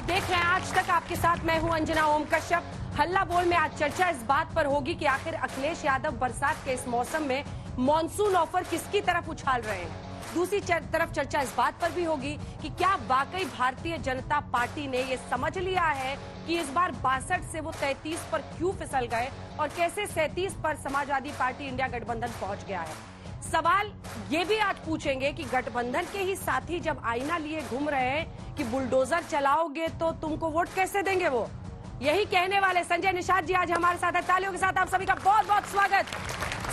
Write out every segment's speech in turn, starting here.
आप देख रहे हैं आज तक, आपके साथ मैं हूं अंजना ओम कश्यप। हल्ला बोल में आज चर्चा इस बात पर होगी कि आखिर अखिलेश यादव बरसात के इस मौसम में मॉनसून ऑफर किसकी तरफ उछाल रहे हैं। दूसरी तरफ चर्चा इस बात पर भी होगी कि क्या वाकई भारतीय जनता पार्टी ने ये समझ लिया है कि इस बार 62 से वो 33 पर क्यों फिसल गए और कैसे 37 पर समाजवादी पार्टी इंडिया गठबंधन पहुंच गया है। सवाल ये भी आज पूछेंगे कि गठबंधन के ही साथी जब आईना लिए घूम रहे हैं कि बुलडोजर चलाओगे तो तुमको वोट कैसे देंगे, वो यही कहने वाले संजय निषाद जी आज हमारे साथ है। तालियों के साथ आप सभी का बहुत बहुत स्वागत।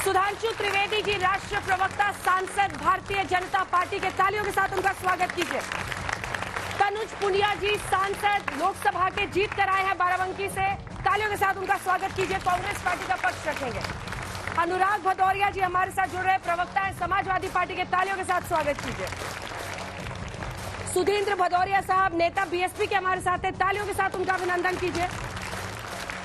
सुधांशु त्रिवेदी जी, राष्ट्रीय प्रवक्ता, सांसद, भारतीय जनता पार्टी के, तालियों के साथ उनका स्वागत कीजिए। तनुज पुनिया जी, सांसद, लोकसभा के, जीत कर आए हैं बाराबंकी से, तालियों के साथ उनका स्वागत कीजिए। कांग्रेस पार्टी का पक्ष रखेंगे। अनुराग भदौरिया जी हमारे साथ जुड़ रहे, प्रवक्ता है समाजवादी पार्टी के, तालियों के साथ स्वागत कीजिए। सुधींद्र भदौरिया साहब, नेता बीएसपी के, हमारे साथ है, तालियों के साथ उनका अभिनंदन कीजिए।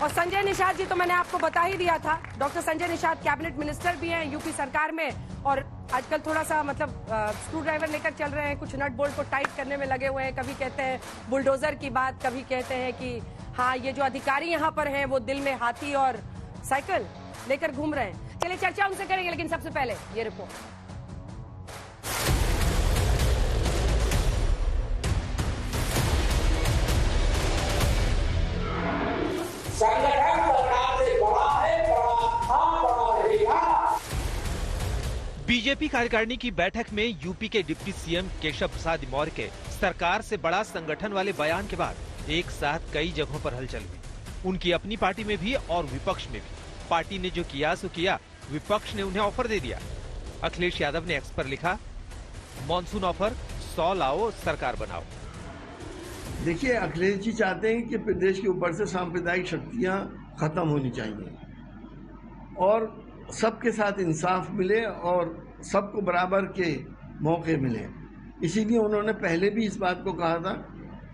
और संजय निषाद जी तो मैंने आपको बता ही दिया था, doctor Sanjay Nishad cabinet minister भी हैं यूपी सरकार में और आजकल थोड़ा सा स्क्रू ड्राइवर लेकर चल रहे हैं, कुछ नट बोल्ट को टाइट करने में लगे हुए हैं। कभी कहते हैं बुलडोजर की बात, कभी कहते हैं कि हाँ ये जो अधिकारी यहाँ पर हैं वो दिल में हाथी और साइकिल लेकर घूम रहे हैं। चलिए चर्चा उनसे करेंगे, लेकिन सबसे पहले ये रिपोर्ट। संगठन सरकार से बड़ा है, बड़ा रहेगा। बीजेपी कार्यकारिणी की बैठक में यूपी के डिप्टी सीएम केशव प्रसाद मौर्य के सरकार से बड़ा संगठन वाले बयान के बाद एक साथ कई जगहों पर हलचल हुई। उनकी अपनी पार्टी में भी और विपक्ष में भी। पार्टी ने जो किया सो किया, विपक्ष ने उन्हें ऑफर दे दिया। अखिलेश यादव ने एक्स पर लिखा, मॉनसून ऑफर 100 लाओ, सरकार बनाओ। देखिए, अखिलेश जी चाहते हैं कि प्रदेश के ऊपर से सांप्रदायिक शक्तियां खत्म होनी चाहिए और सबके साथ इंसाफ मिले और सबको बराबर के मौके मिले। इसीलिए उन्होंने पहले भी इस बात को कहा था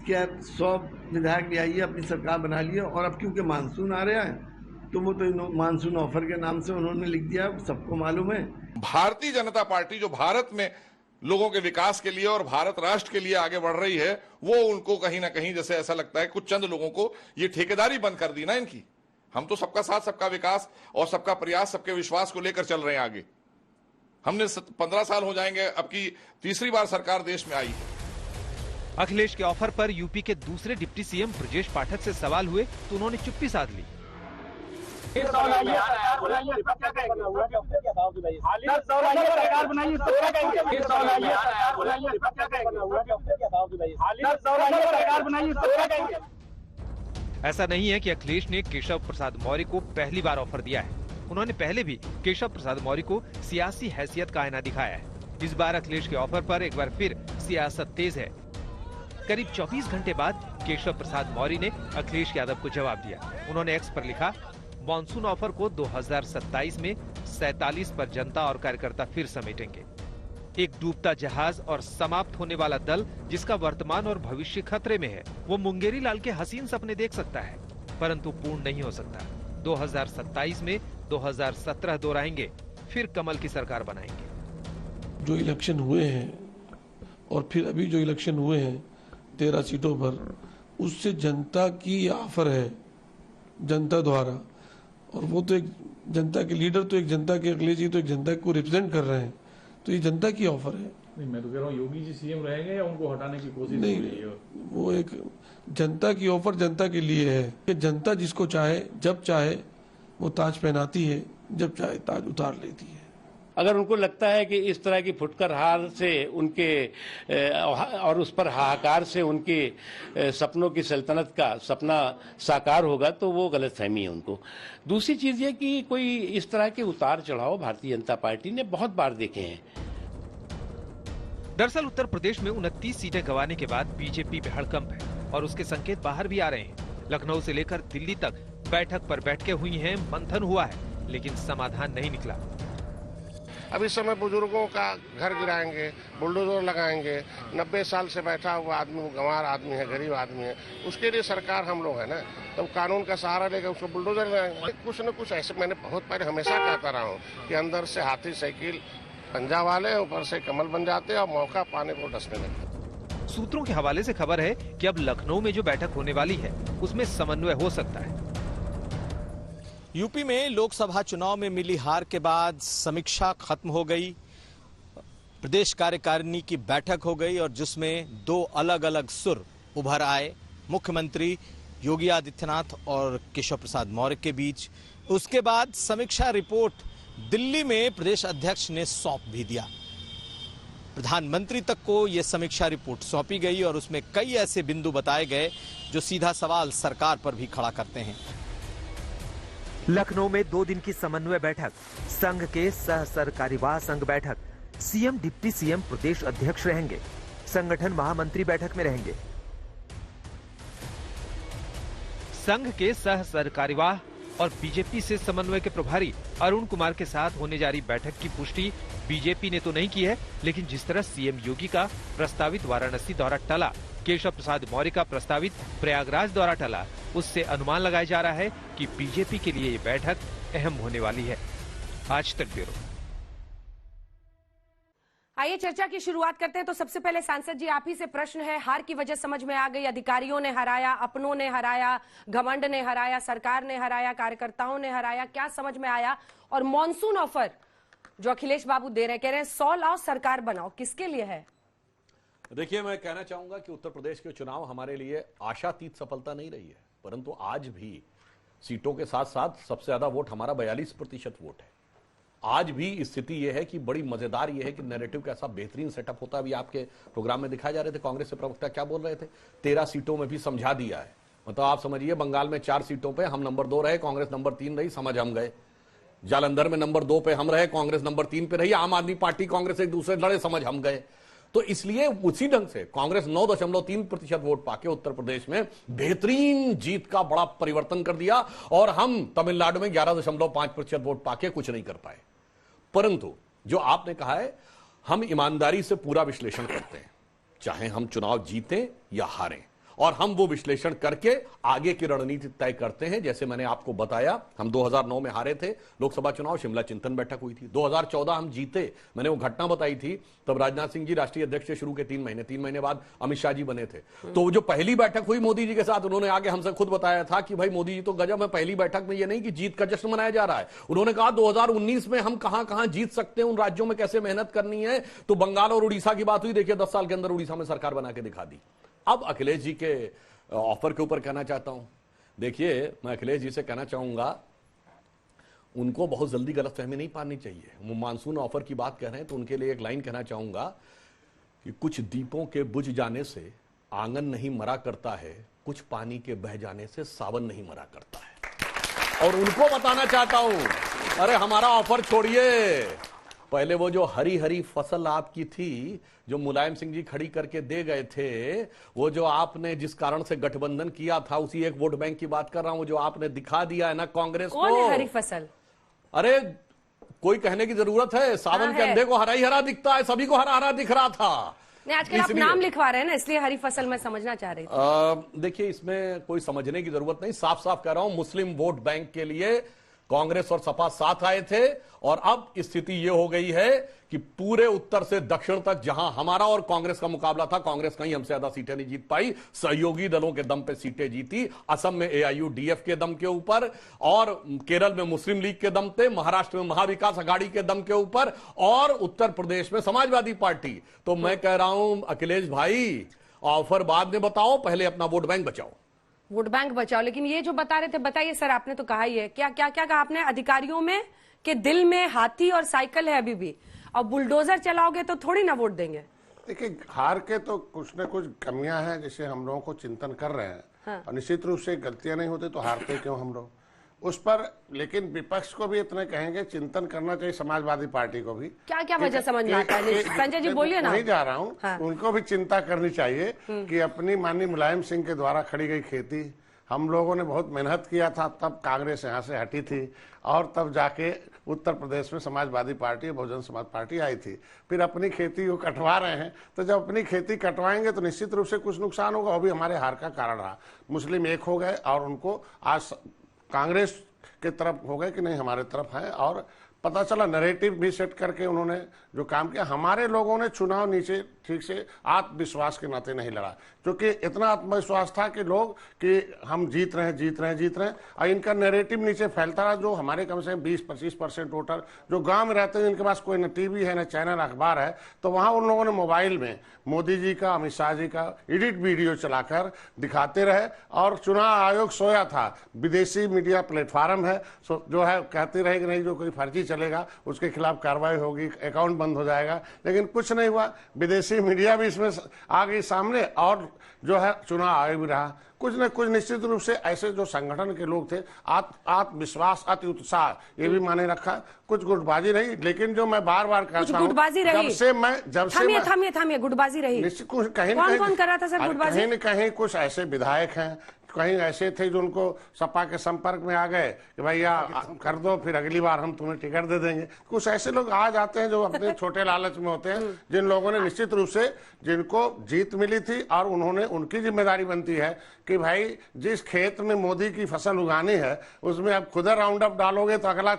कि आप 100 विधायक ले आइए, अपनी सरकार बना लिए। और अब क्योंकि मानसून आ रहा है तो वो तो मानसून ऑफर के नाम से उन्होंने लिख दिया, सबको मालूम है। भारतीय जनता पार्टी जो भारत में लोगों के विकास के लिए और भारत राष्ट्र के लिए आगे बढ़ रही है, वो उनको कहीं ना कहीं जैसे ऐसा लगता है कुछ चंद लोगों को ये ठेकेदारी बंद कर दी ना इनकी। हम तो सबका साथ, सबका विकास और सबका प्रयास, सबके विश्वास को लेकर चल रहे हैं आगे। हमने 15 साल हो जाएंगे, अब की तीसरी बार सरकार देश में आई है। अखिलेश के ऑफर पर यूपी के दूसरे डिप्टी सीएम ब्रजेश पाठक से सवाल हुए तो उन्होंने चुप्पी साध ली। ऐसा नहीं है कि अखिलेश ने केशव प्रसाद मौर्य को पहली बार ऑफर दिया है। उन्होंने पहले भी केशव प्रसाद मौर्य को सियासी हैसियत का आईना दिखाया है। इस बार अखिलेश के ऑफर पर एक बार फिर सियासत तेज है। करीब 24 घंटे बाद केशव प्रसाद मौर्य ने अखिलेश यादव को जवाब दिया। उन्होंने एक्स पर लिखा, मॉनसून ऑफर को 2027 में 47 पर जनता और कार्यकर्ता फिर समेटेंगे। एक डूबता जहाज और समाप्त होने वाला दल जिसका वर्तमान और भविष्य खतरे में है, वो मुंगेरी लाल के हसीन सपने देख सकता है, परंतु पूर्ण नहीं हो सकता। 2027 में 2017 दोहराएंगे, फिर कमल की सरकार बनाएंगे। जो इलेक्शन हुए हैं और फिर अभी जो इलेक्शन हुए हैं 13 सीटों पर, उससे जनता की ऑफर है, जनता द्वारा। और वो तो एक जनता के लीडर, तो एक जनता के, अखिलेश जी तो एक जनता को रिप्रेजेंट कर रहे हैं, तो ये जनता की ऑफर है। नहीं, मैं तो कह रहा हूँ योगी जी सीएम रहेंगे या उनको हटाने की कोशिश नहीं, हो रही है? वो एक जनता की ऑफर जनता के लिए है कि जनता जिसको चाहे, जब चाहे वो ताज पहनाती है, जब चाहे ताज उतार लेती है। अगर उनको लगता है कि इस तरह की फुटकर हार से उनके और उस पर हाहाकार से उनके सपनों की सल्तनत का सपना साकार होगा, तो वो गलतफहमी है उनको। दूसरी चीज ये कि कोई इस तरह के उतार चढ़ाव भारतीय जनता पार्टी ने बहुत बार देखे हैं। दरअसल उत्तर प्रदेश में 29 सीटें गंवाने के बाद बीजेपी में हड़कंप है और उसके संकेत बाहर भी आ रहे हैं। लखनऊ से लेकर दिल्ली तक बैठक पर बैठकें हुई हैं, मंथन हुआ है, लेकिन समाधान नहीं निकला। अब इस समय बुजुर्गों का घर गिराएंगे, बुलडोजर लगाएंगे। 90 साल से बैठा हुआ आदमी, वो गंवार आदमी है, गरीब आदमी है, उसके लिए सरकार हम लोग है ना, तो कानून का सहारा लेकर उसको बुलडोजर लगाएंगे। कुछ न कुछ ऐसे, मैंने बहुत पहले हमेशा कहता रहा हूँ कि अंदर से हाथी साइकिल पंजा वाले, ऊपर से कमल बन जाते और मौका पाने को डसने लगते। सूत्रों के हवाले से खबर है कि अब लखनऊ में जो बैठक होने वाली है उसमें समन्वय हो सकता है। यूपी में लोकसभा चुनाव में मिली हार के बाद समीक्षा खत्म हो गई, प्रदेश कार्यकारिणी की बैठक हो गई और जिसमें दो अलग अलग सुर उभर आए, मुख्यमंत्री योगी आदित्यनाथ और केशव प्रसाद मौर्य के बीच। उसके बाद समीक्षा रिपोर्ट दिल्ली में प्रदेश अध्यक्ष ने सौंप भी दिया। प्रधानमंत्री तक को यह समीक्षा रिपोर्ट सौंपी गई और उसमें कई ऐसे बिंदु बताए गए जो सीधा सवाल सरकार पर भी खड़ा करते हैं। लखनऊ में 2 दिन की समन्वय बैठक, संघ के सह सरकार्यवाह संघ बैठक, सीएम डिप्टी सीएम प्रदेश अध्यक्ष रहेंगे, संगठन महामंत्री बैठक में रहेंगे। संघ के सह सरकार्यवाह और बीजेपी से समन्वय के प्रभारी अरुण कुमार के साथ होने जा रही बैठक की पुष्टि बीजेपी ने तो नहीं की है, लेकिन जिस तरह सीएम योगी का प्रस्तावित वाराणसी दौरा टला, केशव प्रसाद मौर्य का प्रस्तावित प्रयागराज दौरा टला, उससे अनुमान लगाया जा रहा है कि बीजेपी के लिए ये बैठक अहम होने वाली है। आज तक ब्यूरो। आइए चर्चा की शुरुआत करते हैं। तो सबसे पहले सांसद जी, आप ही से प्रश्न है। हार की वजह समझ में आ गई, अधिकारियों ने हराया, अपनों ने हराया, घमंड ने हराया, सरकार ने हराया, कार्यकर्ताओं ने हराया, क्या समझ में आया? और मॉनसून ऑफर जो अखिलेश बाबू दे रहे हैं, कह रहे हैं 100 लाओ सरकार बनाओ, किसके लिए है? देखिए, मैं कहना चाहूंगा कि उत्तर प्रदेश के चुनाव हमारे लिए आशातीत सफलता नहीं रही है, परंतु आज भी सीटों के साथ साथ सबसे ज्यादा वोट हमारा 42% वोट है। आज भी स्थिति यह है कि बड़ी मजेदार यह है कि नैरेटिव कैसा बेहतरीन सेटअप होता है। अभी आपके प्रोग्राम में दिखाए जा रहे थे, कांग्रेस के प्रवक्ता क्या बोल रहे थे, 13 सीटों में भी समझा दिया है। मतलब आप समझिए, बंगाल में 4 सीटों पे हम नंबर 2 रहे, कांग्रेस नंबर 3 रही, समझ हम गए। जालंधर में नंबर 2 पे हम रहे, कांग्रेस नंबर 3 पे रही, आम आदमी पार्टी कांग्रेस एक दूसरे लड़े, समझ हम गए। तो इसलिए उसी ढंग से कांग्रेस 9.3% वोट पाके उत्तर प्रदेश में बेहतरीन जीत का बड़ा परिवर्तन कर दिया और हम तमिलनाडु में 11.5% वोट पाके कुछ नहीं कर पाए। परंतु जो आपने कहा है, हम ईमानदारी से पूरा विश्लेषण करते हैं, चाहे हम चुनाव जीतें या हारें, और हम वो विश्लेषण करके आगे की रणनीति तय करते हैं। जैसे मैंने आपको बताया, हम 2009 में हारे थे लोकसभा चुनाव, शिमला चिंतन बैठक हुई थी। 2014 हम जीते, मैंने वो घटना बताई थी, तब राजनाथ सिंह जी राष्ट्रीय अध्यक्ष से शुरू के 3 महीने बाद अमित शाह जी बने थे। तो जो पहली बैठक हुई मोदी जी के साथ, उन्होंने आगे हमसे खुद बताया था कि भाई मोदी जी तो गजब है, पहली बैठक में ये नहीं कि जीत का जश्न मनाया जा रहा है, उन्होंने कहा 2019 में हम कहां जीत सकते हैं, उन राज्यों में कैसे मेहनत करनी है। तो बंगाल और उड़ीसा की बात हुई, देखिए 10 साल के अंदर उड़ीसा में सरकार बना के दिखा दी। अब अखिलेश जी के ऑफर के ऊपर कहना चाहता हूं, देखिए मैं अखिलेश जी से कहना चाहूंगा, उनको बहुत जल्दी गलतफहमी नहीं पानी चाहिए। वो मानसून ऑफर की बात कह रहे हैं तो उनके लिए एक लाइन कहना चाहूंगा कि कुछ दीपों के बुझ जाने से आंगन नहीं मरा करता है, कुछ पानी के बह जाने से सावन नहीं मरा करता है। और उनको बताना चाहता हूं, अरे हमारा ऑफर छोड़िए, पहले वो जो हरी हरी फसल आपकी थी, जो मुलायम सिंह जी खड़ी करके दे गए थे, वो जो आपने जिस कारण से गठबंधन किया था, उसी एक वोट बैंक की बात कर रहा हूं, जो आपने दिखा दिया है ना कांग्रेस को। कौन है हरी फसल? अरे कोई कहने की जरूरत है? सावन के अंधे को हरा ही हरा दिखता है, सभी को हरा हरा दिख रहा था। नहीं, आजकल आप नाम लिखवा रहे हैं ना, इसलिए हरी फसल मैं समझना चाह रही थी। देखिए, इसमें कोई समझने की जरूरत नहीं, साफ साफ कह रहा हूं, मुस्लिम वोट बैंक के लिए कांग्रेस और सपा साथ आए थे, और अब स्थिति यह हो गई है कि पूरे उत्तर से दक्षिण तक जहां हमारा और कांग्रेस का मुकाबला था, कांग्रेस कहीं हमसे ज्यादा सीटें नहीं जीत पाई, सहयोगी दलों के दम पे सीटें जीती। असम में AIUDF के दम के ऊपर, और केरल में मुस्लिम लीग के दम पे, महाराष्ट्र में महाविकास अघाड़ी के दम के ऊपर, और उत्तर प्रदेश में समाजवादी पार्टी। तो मैं कह रहा हूं अखिलेश भाई, ऑफर बाद में बताओ, पहले अपना वोट बैंक बचाओ। वोट बैंक बचाओ, लेकिन ये जो बता रहे थे, बताइए सर, आपने तो कहा ही है, क्या क्या क्या कहा आपने? अधिकारियों में के दिल में हाथी और साइकिल है अभी भी, और बुलडोजर चलाओगे तो थोड़ी ना वोट देंगे। देखिए, हार के तो कुछ न कुछ कमियां हैं, जिसे हम लोगों को चिंतन कर रहे हैं। हाँ। और निश्चित रूप से गलतियां नहीं होती तो हारते क्यों हम लोग उस पर। लेकिन विपक्ष को भी इतने कहेंगे, चिंतन करना चाहिए समाजवादी पार्टी को भी। क्या क्या वजह समझ में आता है? संजय जी बोलिए ना। नहीं जा रहा हूँ। हाँ। उनको भी चिंता करनी चाहिए कि अपनी माननीय मुलायम सिंह के द्वारा खड़ी गई खेती, हम लोगों ने बहुत मेहनत किया था, तब कांग्रेस यहाँ से हटी थी, और तब जाके उत्तर प्रदेश में समाजवादी पार्टी, बहुजन समाज पार्टी आई थी। फिर अपनी खेती को कटवा रहे हैं, तो जब अपनी खेती कटवाएंगे तो निश्चित रूप से कुछ नुकसान होगा, वो भी हमारे हार का कारण रहा। मुस्लिम एक हो गए और उनको आज कांग्रेस के तरफ हो गए कि नहीं हमारे तरफ है, और पता चला नैरेटिव भी सेट करके उन्होंने जो काम किया। हमारे लोगों ने चुनाव नीचे ठीक से आत्मविश्वास के नाते नहीं लड़ा, क्योंकि इतना आत्मविश्वास था कि लोग कि हम जीत रहे हैं और इनका नैरेटिव नीचे फैलता रहा। जो हमारे कम से कम 20-25% वोटर जो गांव में रहते हैं, जिनके पास कोई न टीवी है न चैनल अखबार है, तो वहां उन लोगों ने मोबाइल में मोदी जी का, अमित शाह जी का एडिट वीडियो चलाकर दिखाते रहे। और चुनाव आयोग सोया था, विदेशी मीडिया प्लेटफॉर्म है जो है कहते रहे कि नहीं जो कोई फर्जी चलेगा उसके खिलाफ कार्रवाई होगी, अकाउंट बंद हो जाएगा, लेकिन कुछ नहीं हुआ। विदेशी मीडिया भी इसमें आ गई सामने और जो है चुनाव आयोग भी रहा। कुछ न कुछ निश्चित रूप से ऐसे जो संगठन के लोग थे, आत्मविश्वास, अति उत्साह ये भी माने रखा। कुछ गुटबाजी रही, लेकिन जो मैं बार बार कहता हूं, जब से थामिए गुटबाजी रही, कौन कर रहा था सर गुटबाजी? कहीं न कहीं कुछ ऐसे विधायक हैं, कहीं ऐसे थे जो उनको सपा के संपर्क में आ गए कि भैया कर दो, फिर अगली बार हम तुम्हें टिकट दे देंगे। कुछ ऐसे लोग आ जाते हैं जो अपने छोटे लालच में होते हैं, जिन लोगों ने निश्चित रूप से जिनको जीत मिली थी और उन्होंने, उनकी जिम्मेदारी बनती है कि भाई जिस खेत में मोदी की फसल उगानी है उसमें अब खुद राउंड अप डालोगे तो अगला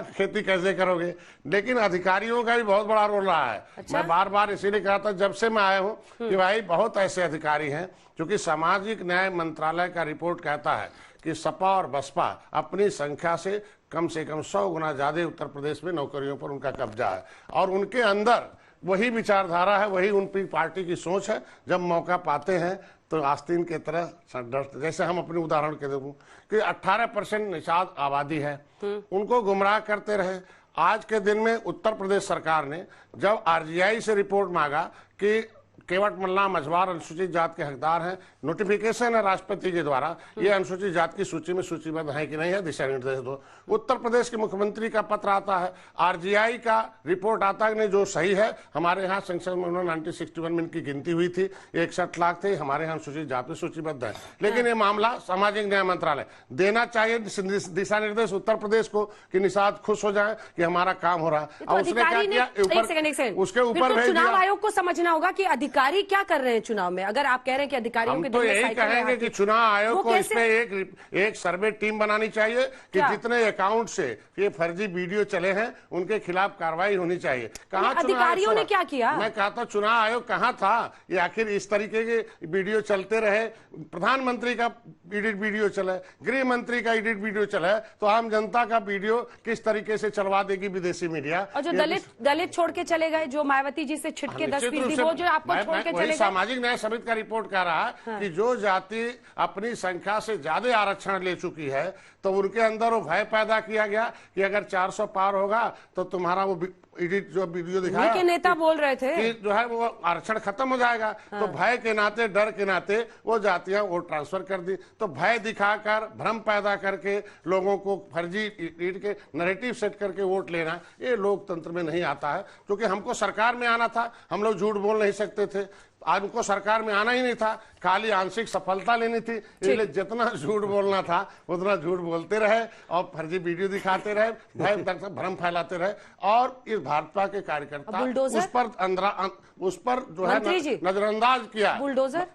खेती कैसे करोगे। लेकिन अधिकारियों का भी बहुत बड़ा रोल रहा है। अच्छा? मैं बार बार इसीलिए कहा था जब से मैं आया हूँ कि भाई बहुत ऐसे अधिकारी हैं, क्योंकि सामाजिक न्याय मंत्रालय का रिपोर्ट कहता है कि सपा और बसपा अपनी संख्या से कम 100 गुना ज्यादा उत्तर प्रदेश में नौकरियों पर उनका कब्जा है और उनके अंदर वही विचारधारा है, वही उनकी पार्टी की सोच है। जब मौका पाते हैं तो आस्तीन की तरह डरते। जैसे हम अपने उदाहरण के देखूं कि 18% निषाद आबादी है, उनको गुमराह करते रहे। आज के दिन में उत्तर प्रदेश सरकार ने जब आरजीआई से रिपोर्ट मांगा कि केवट मल्ला मझवार अनुसूचित जात के हकदार हैं, नोटिफिकेशन है राष्ट्रपति के द्वारा, ये अनुसूचित जात की सूची में सूचीबद्ध है कि नहीं है, दिशा निर्देश दो। उत्तर प्रदेश के मुख्यमंत्री का पत्र आता है, आरजीआई का रिपोर्ट आता है कि नहीं जो सही है। हमारे यहाँ संसद में 1961 में इनकी गिनती हुई थी, 61 लाख थे, हमारे यहाँ अनुसूचित जात में सूचीबद्ध है। लेकिन ये मामला सामाजिक न्याय मंत्रालय देना चाहिए दिशा निर्देश उत्तर प्रदेश को कि निषाद खुश हो जाए कि हमारा काम हो रहा है। और उसने क्या किया, उसके ऊपर चुनाव आयोग को समझना होगा कि अधिकारी क्या कर रहे हैं चुनाव में। अगर आप कह रहे हैं कि अधिकारियों के तो यही कहेंगे कि चुनाव आयोग को इस पे एक सर्वे टीम बनानी चाहिए कि जितने अकाउंट से ये फर्जी वीडियो चले हैं उनके खिलाफ कार्रवाई होनी चाहिए। कहाँ अधिकारियों ने क्या किया? मैं कहता चुनाव आयोग कहाँ था? ये आखिर इस तरीके के वीडियो चलते रहे, प्रधानमंत्री का एडिट वीडियो चले, गृह मंत्री का एडिट वीडियो चले, तो आम जनता का वीडियो किस तरीके से चलवा देगी विदेशी मीडिया। और जो दलित छोड़ के चले गए, जो मायावती जी से छिटके 10% वो जो आपको छोड़ के चले गए। सामाजिक न्याय समिति का रिपोर्ट कह रहा है कि जो जाति अपनी संख्या से ज्यादा आरक्षण ले चुकी है तो उनके अंदर वो भय पैदा किया गया कि अगर 400 पार होगा तो तुम्हारा वो एडिट जो वीडियो दिखाया के नेता बोल रहे थे कि जो है वो आरक्षण खत्म हो जाएगा। तो भय के नाते, डर के नाते वो जातियां वोट ट्रांसफर कर दी। तो भय दिखाकर, भ्रम पैदा करके लोगों को फर्जी एडिट के नैरेटिव सेट करके वोट लेना, ये लोकतंत्र में नहीं आता है। क्योंकि हमको सरकार में आना था, हम लोग झूठ बोल नहीं सकते थे। आज उनको सरकार में आना ही नहीं था, खाली आंशिक सफलता लेनी थी, इसलिए जितना झूठ बोलना था उतना झूठ बोलते रहे और फर्जी वीडियो दिखाते रहे, भ्रम फैलाते रहे। और इस भाजपा के कार्यकर्ता उस पर जो है नजरअंदाज किया। बुलडोजर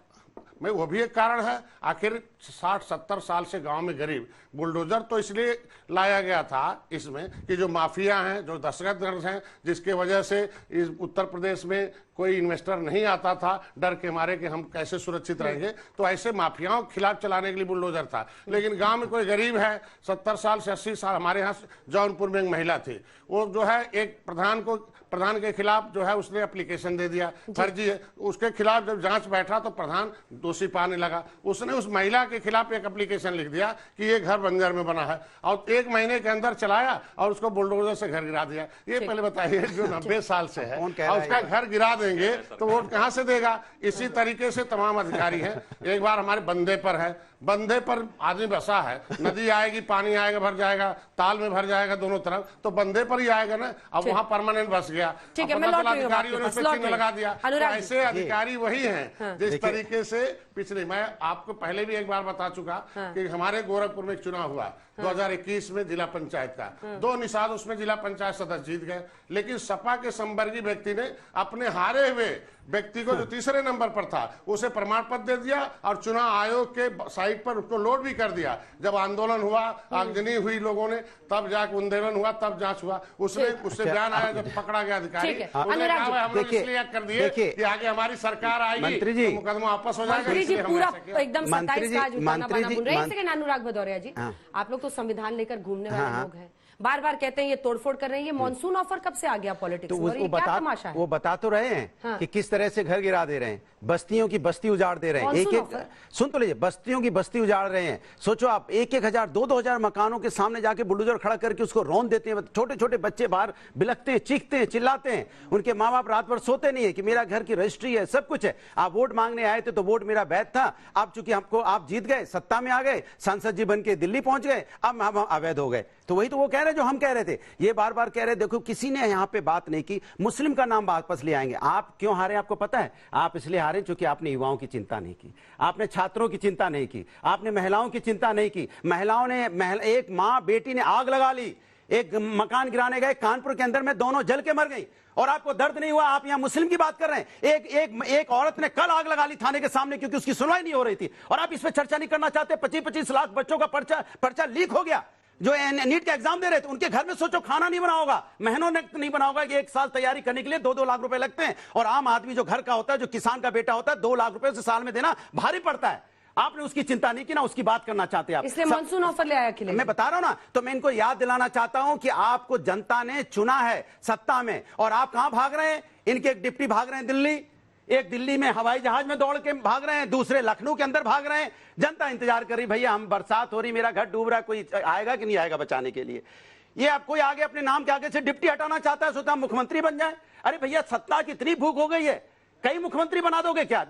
मैं वो भी एक कारण है। आखिर 60-70 साल से गांव में गरीब, बुलडोजर तो इसलिए लाया गया था इसमें कि जो माफिया हैं, जो दहशतगर्द हैं, जिसके वजह से इस उत्तर प्रदेश में कोई इन्वेस्टर नहीं आता था, डर के मारे कि हम कैसे सुरक्षित रहेंगे। तो ऐसे माफियाओं के खिलाफ चलाने के लिए बुलडोजर था। लेकिन गांव में कोई गरीब है, 70 साल से 80 साल, हमारे यहाँ जौनपुर में एक महिला थी, वो जो है एक प्रधान के खिलाफ जो है उसने एप्लीकेशन दे दिया, फर्जी है। उसके खिलाफ जब जांच बैठा तो प्रधान दोषी पाने लगा। उसने उस महिला के खिलाफ एक एप्लीकेशन लिख दिया कि ये घर बंजर में बना है, और 1 महीने के अंदर चलाया और उसको बुलडोजर से घर गिरा दिया। ये पहले बताइए, जो 90 साल से है और उसका घर गिरा देंगे तो वोट कहां से देगा? इसी तरीके से तमाम अधिकारी हैं। एक बार हमारे बंदे पर आदमी बसा है, नदी आएगी, पानी आएगा, भर जाएगा, ताल में भर जाएगा दोनों तरफ, तो बंदे पर ही आएगा ना। अब वहां परमानेंट बस गया, अधिकारियों ने चिन्ह लगा दिया। ऐसे अधिकारी वही हैं जिस तरीके से पिछले, मैं आपको पहले भी एक बार बता चुका कि हमारे गोरखपुर में एक चुनाव हुआ 2021 में जिला पंचायत का, 2 निषाद उसमें जिला पंचायत सदस्य जीत गए, लेकिन सपा के संवर्गीय व्यक्ति ने अपने हारे हुए व्यक्ति को जो तीसरे नंबर पर था उसे प्रमाण पत्र दे दिया और चुनाव आयोग के साइट पर उसको लोड भी कर दिया। जब आंदोलन हुआ, आगजनी हुई लोगों ने, तब जाकर उन्मूलन हुआ, तब जांच हुआ, उससे बयान आया जब पकड़ा गया अधिकारी, उसने कहा हम लोग इसलिए कर दिए कि आगे हमारी सरकार आएगी तो मुकदमा वापस हो जाएगा। पूरा एकदम 27 का जुटाना बना बोल रहे हैं। अनुराग भदौरिया जी, आप लोग तो संविधान लेकर घूमने वाले लोग हैं, बार बार कहते हैं ये तोड़फोड़ कर रहे हैं, ये मॉनसून ऑफर कब से आ गया पॉलिटिक्स में? वो बता तो रहे हैं कि किस तरह से घर गिरा दे रहे हैं, बस्तियों की बस्ती उजाड़ दे रहे हैं, एक सुन तो लीजिए, बस्तियों की बस्ती उजाड़ रहे हैं। सोचो आप, 1-1 हजार 2-2 हजार मकानों के सामने जाके बुलडोजर खड़ा करके उसको रौंद देते हैं। छोटे छोटे बच्चे बाहर बिलखते हैं, चीखते हैं, चिल्लाते हैं, उनके माँ बाप रात भर सोते नहीं है कि मेरा घर की रजिस्ट्री है, सब कुछ है। आप वोट मांगने आए थे तो वोट मेरा वैध था, अब चूंकि हमको आप जीत गए, सत्ता में आ गए, सांसद जी बन के दिल्ली पहुंच गए, अब हम अवैध हो गए। तो वही तो वो कह रहे जो हम कह रहे थे, ये बार बार कह रहे। देखो किसी ने यहाँ पे बात नहीं की, मुस्लिम का नाम वापस ले आएंगे। आप क्यों हारे आपको पता है? आप इसलिए हारे क्योंकि आपने युवाओं की चिंता नहीं की, आपने छात्रों की चिंता नहीं की, आपने महिलाओं की चिंता नहीं की। महिलाओं ने एक माँ बेटी ने आग लगा ली, एक मकान गिराने गए कानपुर के अंदर में, दोनों जल के मर गई और आपको दर्द नहीं हुआ। आप यहां मुस्लिम की बात कर रहे हैं। एक औरत ने कल आग लगा ली थाने के सामने क्योंकि उसकी सुनवाई नहीं हो रही थी, और आप इस पर चर्चा नहीं करना चाहते। 25-25 लाख बच्चों का पर्चा लीक हो गया जो नीट का एग्जाम दे रहे थे। उनके घर में सोचो खाना नहीं बना होगा, महीनों ने नहीं बना होगा। 1 साल तैयारी करने के लिए 2-2 लाख रुपए लगते हैं, और आम आदमी जो घर का होता है, जो किसान का बेटा होता है, 2 लाख रुपए से साल में देना भारी पड़ता है। आपने उसकी चिंता नहीं की ना, उसकी बात करना चाहते आप, इसलिए मानसून ऑफर ले आया खिले। मैं बता रहा हूं ना, तो मैं इनको याद दिलाना चाहता हूं कि आपको जनता ने चुना है सत्ता में, और आप कहां भाग रहे हैं? इनके एक डिप्टी भाग रहे हैं दिल्ली, एक दिल्ली में हवाई जहाज में दौड़ के भाग रहे हैं, दूसरे लखनऊ के अंदर भाग रहे हैं। जनता इंतजार कर रही, भैया हम बरसात हो रही, मेरा घर डूब रहा, कोई आएगा कि नहीं आएगा बचाने के लिए? ये आप कोई आगे अपने नाम के आगे से डिप्टी हटाना चाहता है, सोचता मुख्यमंत्री बन जाए। अरे भैया सत्ता की इतनी भूख हो गई है, कई मुख्यमंत्री बना दोगे क्या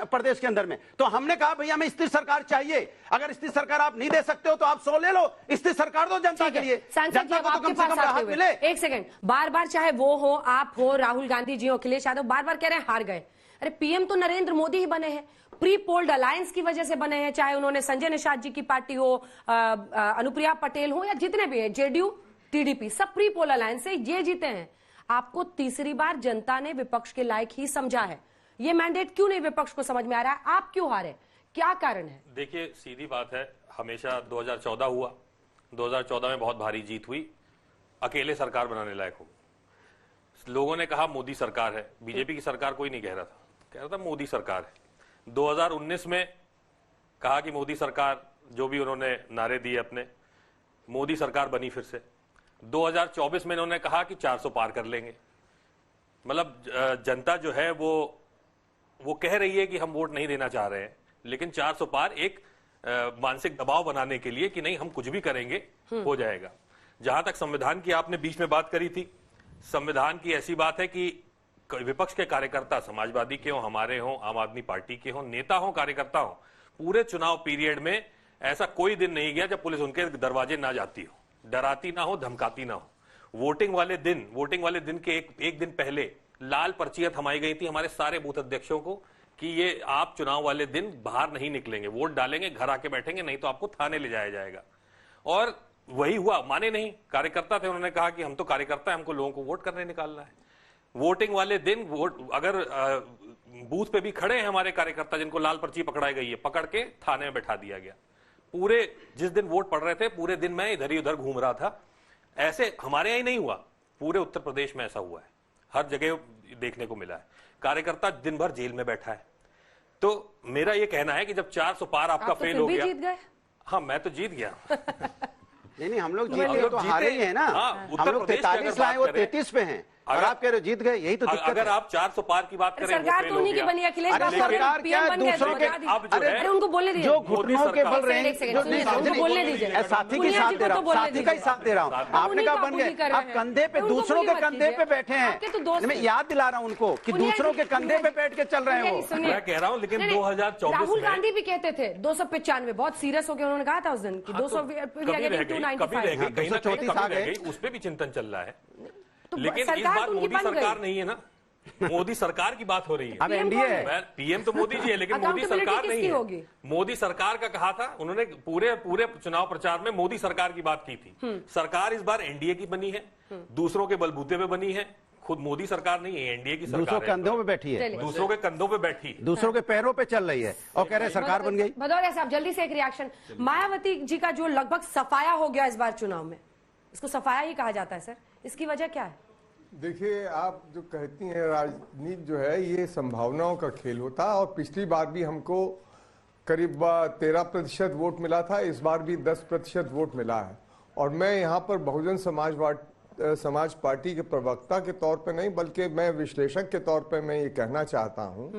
प्रदेश के अंदर में? तो हमने कहा भैया हमें स्थिर सरकार चाहिए। अगर स्थिर सरकार आप नहीं दे सकते हो तो आप 100 ले लो, स्थिर सरकार दो जनता के लिए। जनता को तो कम से कम राहत मिले। एक सेकंड, बार बार चाहे वो हो, आप हो, राहुल गांधी जी हो, अखिलेश यादव, बार बार कह रहे हैं हार गए। अरे पीएम तो नरेंद्र मोदी ही बने हैं, प्री पोल्ड अलायंस की वजह से बने हैं, चाहे उन्होंने संजय निषाद जी की पार्टी हो, अनुप्रिया पटेल हो, या जितने भी हैं, जेडीयू, टीडीपी, सब प्री पोल अलायंस से ये जीते हैं। आपको तीसरी बार जनता ने विपक्ष के लायक ही समझा है। ये मैंडेट क्यों नहीं विपक्ष को समझ में आ रहा है? आप क्यों हारे, क्या कारण है? देखिए सीधी बात है, हमेशा 2014 हुआ, 2014 में बहुत भारी जीत हुई, अकेले सरकार बनाने लायक हो। लोगों ने कहा मोदी सरकार है, बीजेपी की सरकार कोई नहीं कह रहा था, कह रहा था मोदी सरकार है। 2019 में कहा कि मोदी सरकार, जो भी उन्होंने नारे दिए अपने, मोदी सरकार बनी फिर से। 2024 में इन्होंने कहा कि 400 पार कर लेंगे। मतलब जनता जो है वो कह रही है कि हम वोट नहीं देना चाह रहे हैं, लेकिन 400 पार एक मानसिक दबाव बनाने के लिए कि नहीं हम कुछ भी करेंगे हो जाएगा। जहां तक संविधान की आपने बीच में बात करी थी, संविधान की ऐसी बात है कि विपक्ष के कार्यकर्ता समाजवादी के हों, हमारे हों, आम आदमी पार्टी के हों, नेता हों, कार्यकर्ता हों, पूरे चुनाव पीरियड में ऐसा कोई दिन नहीं गया जब पुलिस उनके दरवाजे ना जाती हो, डराती ना हो, धमकाती ना हो। वोटिंग वाले दिन के एक दिन पहले लाल पर्चियां थमाई गई थी हमारे सारे बूथ अध्यक्षों को कि ये आप चुनाव वाले दिन बाहर नहीं निकलेंगे, वोट डालेंगे, घर आके बैठेंगे, नहीं तो आपको थाने ले जाया जाएगा। और वही हुआ, माने नहीं, कार्यकर्ता थे, उन्होंने कहा कि हम तो कार्यकर्ता है, हमको लोगों को वोट करने निकालना है। वोटिंग वाले दिन अगर बूथ पे भी खड़े हैं हमारे कार्यकर्ता जिनको लाल पर्ची पकड़ाई गई है, पकड़ के थाने में बैठा दिया गया। पूरे जिस दिन वोट पड़ रहे थे पूरे दिन मैं इधर ही उधर घूम रहा था। ऐसे हमारे यहां ही नहीं हुआ, पूरे उत्तर प्रदेश में ऐसा हुआ है, हर जगह देखने को मिला है। कार्यकर्ता दिन भर जेल में बैठा है। तो मेरा यह कहना है कि जब 400 पार आपका फेल हो गया। जीत गए? हाँ मैं तो जीत गया। नहीं हम लोग जीत गए तो हारे ही है ना। हम लोग 43 लाए, वो 33 पे हैं, और आप कह रहे हो जीत गए, यही तो दिक्कत है। अगर आप 400 पार की बात करें, सरकार तो उन्हीं की बनी, अखिलेश बाबू सरकार क्या दूसरों के, अरे उनको बोलने दीजिए, जो घुटनों के बल रहे हैं, बोलने दीजिए, साथी के साथ दे रहा हूँ, साथी का ही साथ दे रहा हूँ। आपने कहा बन गए, आप कंधे पे दूसरों के कंधे पे बैठे हैं। मैं याद दिला रहा हूँ उनको कि दूसरों के कंधे पे बैठ के चल रहे हो। मैं कह रहा हूँ, लेकिन 2024 राहुल गांधी भी कहते थे 295, बहुत सीरियस होकर उन्होंने कहा था उस दिन कि 234 उस पर भी चिंतन चल रहा है। लेकिन इस बार मोदी सरकार नहीं है ना, मोदी सरकार की बात हो रही है। अब एनडीए है, पीएम तो मोदी जी है, लेकिन मोदी सरकार नहीं है। मोदी सरकार का कहा था उन्होंने, पूरे चुनाव प्रचार में मोदी सरकार की बात की थी। सरकार इस बार एनडीए की बनी है, दूसरों के बलबूते पे बनी है, खुद मोदी सरकार नहीं है, एनडीए की सरकार दूसरों के कंधों पे बैठी है, दूसरों के कंधों पे बैठी है, दूसरों के पैरों पे चल रही है और कह रहे सरकार बन गई। भदौरिया साहब जल्दी से एक रिएक्शन, मायावती जी का जो लगभग सफाया हो गया इस बार चुनाव में, इसको सफाया ही कहा जाता है सर, इसकी वजह क्या है? देखिए, आप जो कहती हैं राजनीति जो है ये संभावनाओं का खेल होता है, और पिछली बार भी हमको करीब 13% वोट मिला था, इस बार भी 10% वोट मिला है। और मैं यहाँ पर बहुजन समाज पार्टी के प्रवक्ता के तौर पे नहीं, बल्कि मैं विश्लेषक के तौर पे मैं ये कहना चाहता हूँ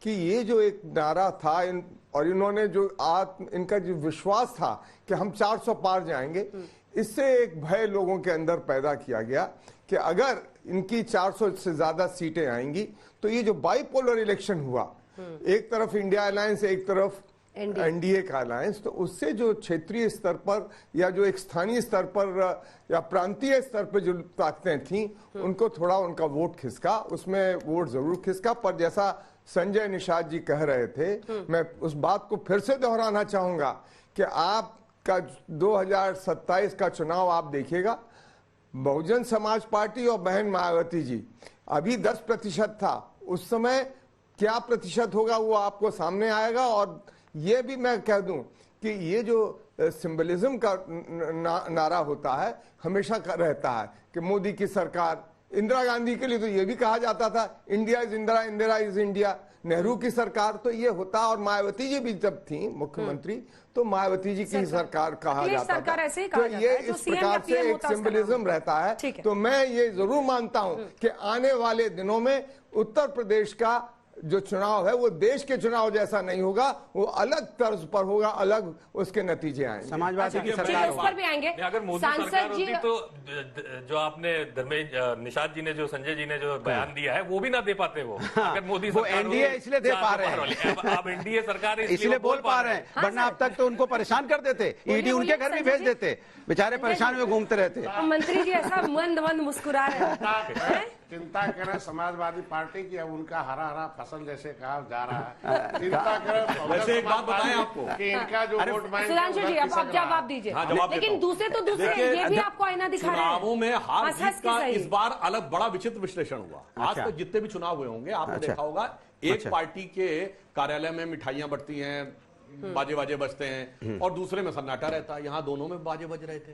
कि ये जो एक नारा था और इन्होंने जो इनका जो विश्वास था कि हम 400 पार जाएंगे, इससे एक भय लोगों के अंदर पैदा किया गया कि अगर इनकी 400 से ज्यादा सीटें आएंगी तो ये जो बाइपोलर इलेक्शन हुआ, एक तरफ इंडिया अलायंस, एक तरफ एनडीए का अलायंस, तो उससे जो क्षेत्रीय स्तर पर या जो एक स्थानीय स्तर पर या प्रांतीय स्तर पर जो ताकतें थीं, उनको थोड़ा उनका वोट खिसका, उसमें वोट जरूर खिसका। पर जैसा संजय निषाद जी कह रहे थे, मैं उस बात को फिर से दोहराना चाहूंगा कि आपका 2027 का चुनाव आप देखिएगा, बहुजन समाज पार्टी और बहन मायावती जी, अभी 10% था, उस समय क्या प्रतिशत होगा वो आपको सामने आएगा। और ये भी मैं कह दूं कि ये जो सिंबलिज्म का नारा होता है, हमेशा रहता है कि मोदी की सरकार, इंदिरा गांधी के लिए तो ये भी कहा जाता था India is Indira, Indira is India, Nehru की सरकार तो ये होता, और मायावती जी भी जब थी मुख्यमंत्री तो मायावती जी की सरकार कहा जाता था। तो ये इस प्रकार से एक सिंबलिज्म रहता है। तो मैं ये जरूर मानता हूं कि आने वाले दिनों में उत्तर प्रदेश का जो चुनाव है वो देश के चुनाव जैसा नहीं होगा, वो अलग तर्ज पर होगा, अलग उसके नतीजे आएंगे। समाजवादी की सरकार उस पर भी आएंगे। अगर मोदी सरकार होती तो जो आपने निषाद जी ने, जो संजय जी ने जो बयान दिया है वो भी ना दे पाते वो। अगर मोदी वो एनडीए इसलिए दे पा रहे हैं, अब एनडीए सरकार इसलिए बोल पा रहे हैं, वरना अब तक तो उनको परेशान कर देते, ईडी उनके घर भी भेज देते, बेचारे परेशान हुए घूमते रहते। मंत्री जी ऐसा मंद मंद मुस्कुरा रहे हैं। चिंता करें समाजवादी पार्टी की, अब उनका हरा हरा फसल जैसे कहा जा रहा है। चिंता करें। वैसे एक बात बताएं आपको कि इनका जो वोट बैंक, सुधांशु जी अब आप जवाब दीजिए। लेकिन दूसरे तो दूसरे ये भी आपको आईना दिखा रहे हैं। चुनावों में हार जीत का इस बार अलग बड़ा विचित्र विश्लेषण हुआ। आज तक जितने भी चुनाव हुए होंगे आपने देखा होगा, एक पार्टी के कार्यालय में मिठाइयां बढ़ती हैं, बाजे बाजे बजते हैं, और दूसरे में सन्नाटा रहता है। यहाँ दोनों में बाजे बज रहे थे,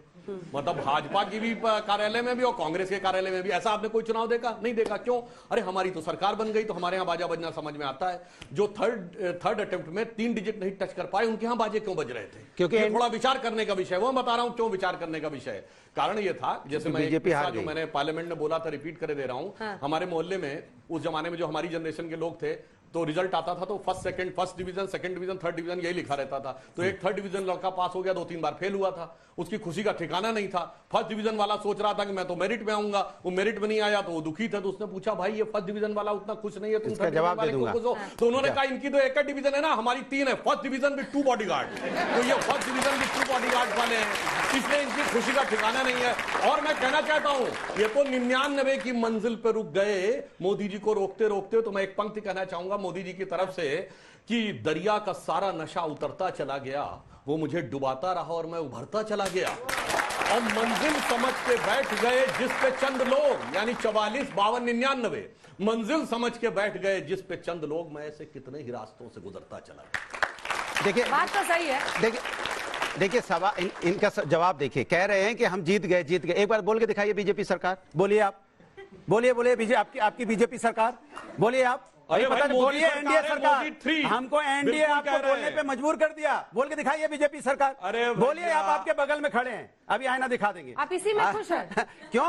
मतलब भाजपा की भी कार्यालय में भी और कांग्रेस के कार्यालय में भी। ऐसा आपने कोई चुनाव देखा? नहीं देखा। क्यों? अरे हमारी तो सरकार बन गई तो हमारे यहाँ बाजा बजना समझ में आता है। जो थर्ड अटेम्प्ट में 3 डिजिट नहीं टच कर पाए, उनके यहाँ बाजे क्यों बज रहे थे? क्योंकि थोड़ा विचार करने का विषय, वो मैं बता रहा हूँ क्यों विचार करने का विषय। कारण ये था, जैसे मैं जो मैंने पार्लियामेंट में बोला था, रिपीट करे दे रहा हूँ। हमारे मोहल्ले में उस जमाने में जो हमारी जनरेशन के लोग थे, तो रिजल्ट आता था तो first division, second division, third division यही लिखा रहता था। तो एक थर्ड डिवीजन लड़का पास हो गया, 2-3 बार फेल हुआ था, उसकी खुशी का ठिकाना नहीं था। फर्स्ट डिवीजन वाला सोच रहा था कि मैं तो मेरिट में आऊंगा, वो मेरिट में नहीं आया तो वो दुखी था। तो उसने पूछा, भाई ये फर्स्ट डिवीजन वाला उतना खुश नहीं है, तुम थर्ड डिवीजन वाले को खुश हो? तो उन्होंने कहा, इनकी तो एक डिवीजन है ना, हमारी 3 है, फर्स्ट डिवीजन विद 2 बॉडीगार्ड। तो ये फर्स्ट डिवीजन विद 2 बॉडीगार्ड वाले हैं, इसलिए इनकी खुशी का ठिकाना नहीं है। और मैं कहना चाहता हूं, ये तो 99 की मंजिल पर रुक गए मोदी जी को रोकते रोकते। तो मैं एक पंक्ति कहना चाहूंगा मोदी जी की तरफ से कि दरिया का सारा नशा उतरता चला गया, वो मुझे डुबाता रहा और मैं उभरता चला गया। और मंजिल समझ के बैठ गए जिस पे चंद लोग, यानी 44, 52, 99 मंजिल समझ के बैठ गए जिस पे चंद लोग, मैं ऐसे कितने ही रास्तों से गुजरता चला गया। देखिए बात तो सही है। देखिए सवाल इनका जवाब देखिए, कह रहे हैं कि हम जीत गए। एक बार बोल के दिखाइए बीजेपी सरकार, बोलिए आप, बोलिए बीजेपी, आपकी बीजेपी सरकार, बोलिए आप। अरे बोलिए एनडीए सरकार, हमको एनडीए आपको बोलने पे मजबूर कर दिया। बोल के दिखाइए बीजेपी सरकार, बोलिए आप, आपके बगल में खड़े हैं, अभी आईना दिखा देंगे। आप इसी में खुश हैं? क्यों?